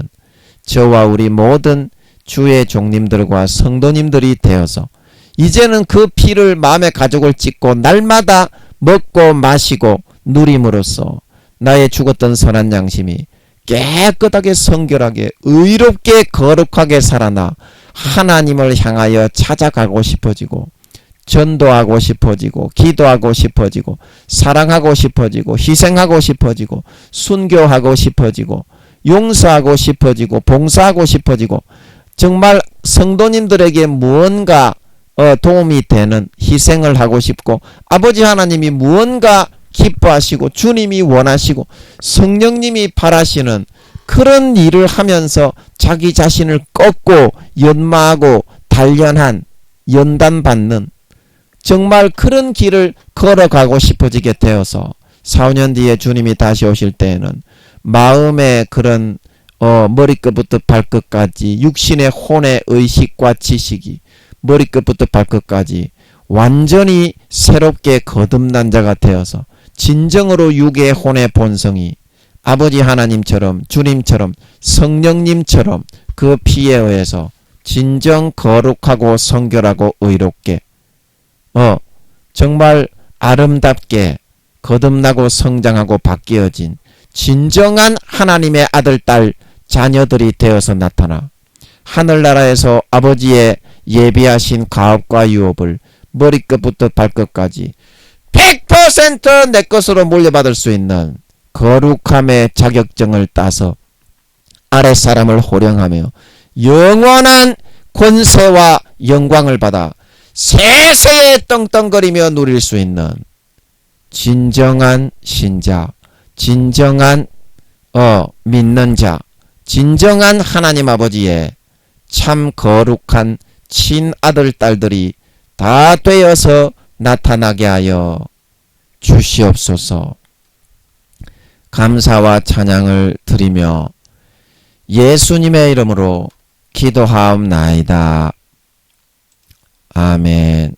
A: 저와 우리 모든 주의 종님들과 성도님들이 되어서 이제는 그 피를 마음의 가죽을 찢고 날마다 먹고 마시고 누림으로써 나의 죽었던 선한 양심이 깨끗하게 성결하게 의롭게 거룩하게 살아나 하나님을 향하여 찾아가고 싶어지고 전도하고 싶어지고 기도하고 싶어지고 사랑하고 싶어지고 희생하고 싶어지고 순교하고 싶어지고 용서하고 싶어지고 봉사하고 싶어지고 정말 성도님들에게 무언가 도움이 되는 희생을 하고 싶고 아버지 하나님이 무언가 기뻐하시고 주님이 원하시고 성령님이 바라시는 그런 일을 하면서 자기 자신을 꺾고 연마하고 단련한 연단받는 정말 그런 길을 걸어가고 싶어지게 되어서 4, 5년 뒤에 주님이 다시 오실 때에는 마음의 그런 머리끝부터 발끝까지 육신의 혼의 의식과 지식이 머리끝부터 발끝까지 완전히 새롭게 거듭난 자가 되어서 진정으로 육의 혼의 본성이 아버지 하나님처럼 주님처럼 성령님처럼 그 피에 의해서 진정 거룩하고 성결하고 의롭게 정말 아름답게 거듭나고 성장하고 바뀌어진 진정한 하나님의 아들 딸 자녀들이 되어서 나타나 하늘나라에서 아버지의 예비하신 가업과 유업을 머리끝부터 발끝까지 100% 내 것으로 물려받을 수 있는 거룩함의 자격증을 따서 아랫사람을 호령하며 영원한 권세와 영광을 받아 세세에 떵떵거리며 누릴 수 있는 진정한 신자, 진정한 믿는 자, 진정한 하나님 아버지의 참 거룩한 친아들 딸들이 다 되어서 나타나게 하여 주시옵소서. 감사와 찬양을 드리며 예수님의 이름으로 기도하옵나이다. 아멘.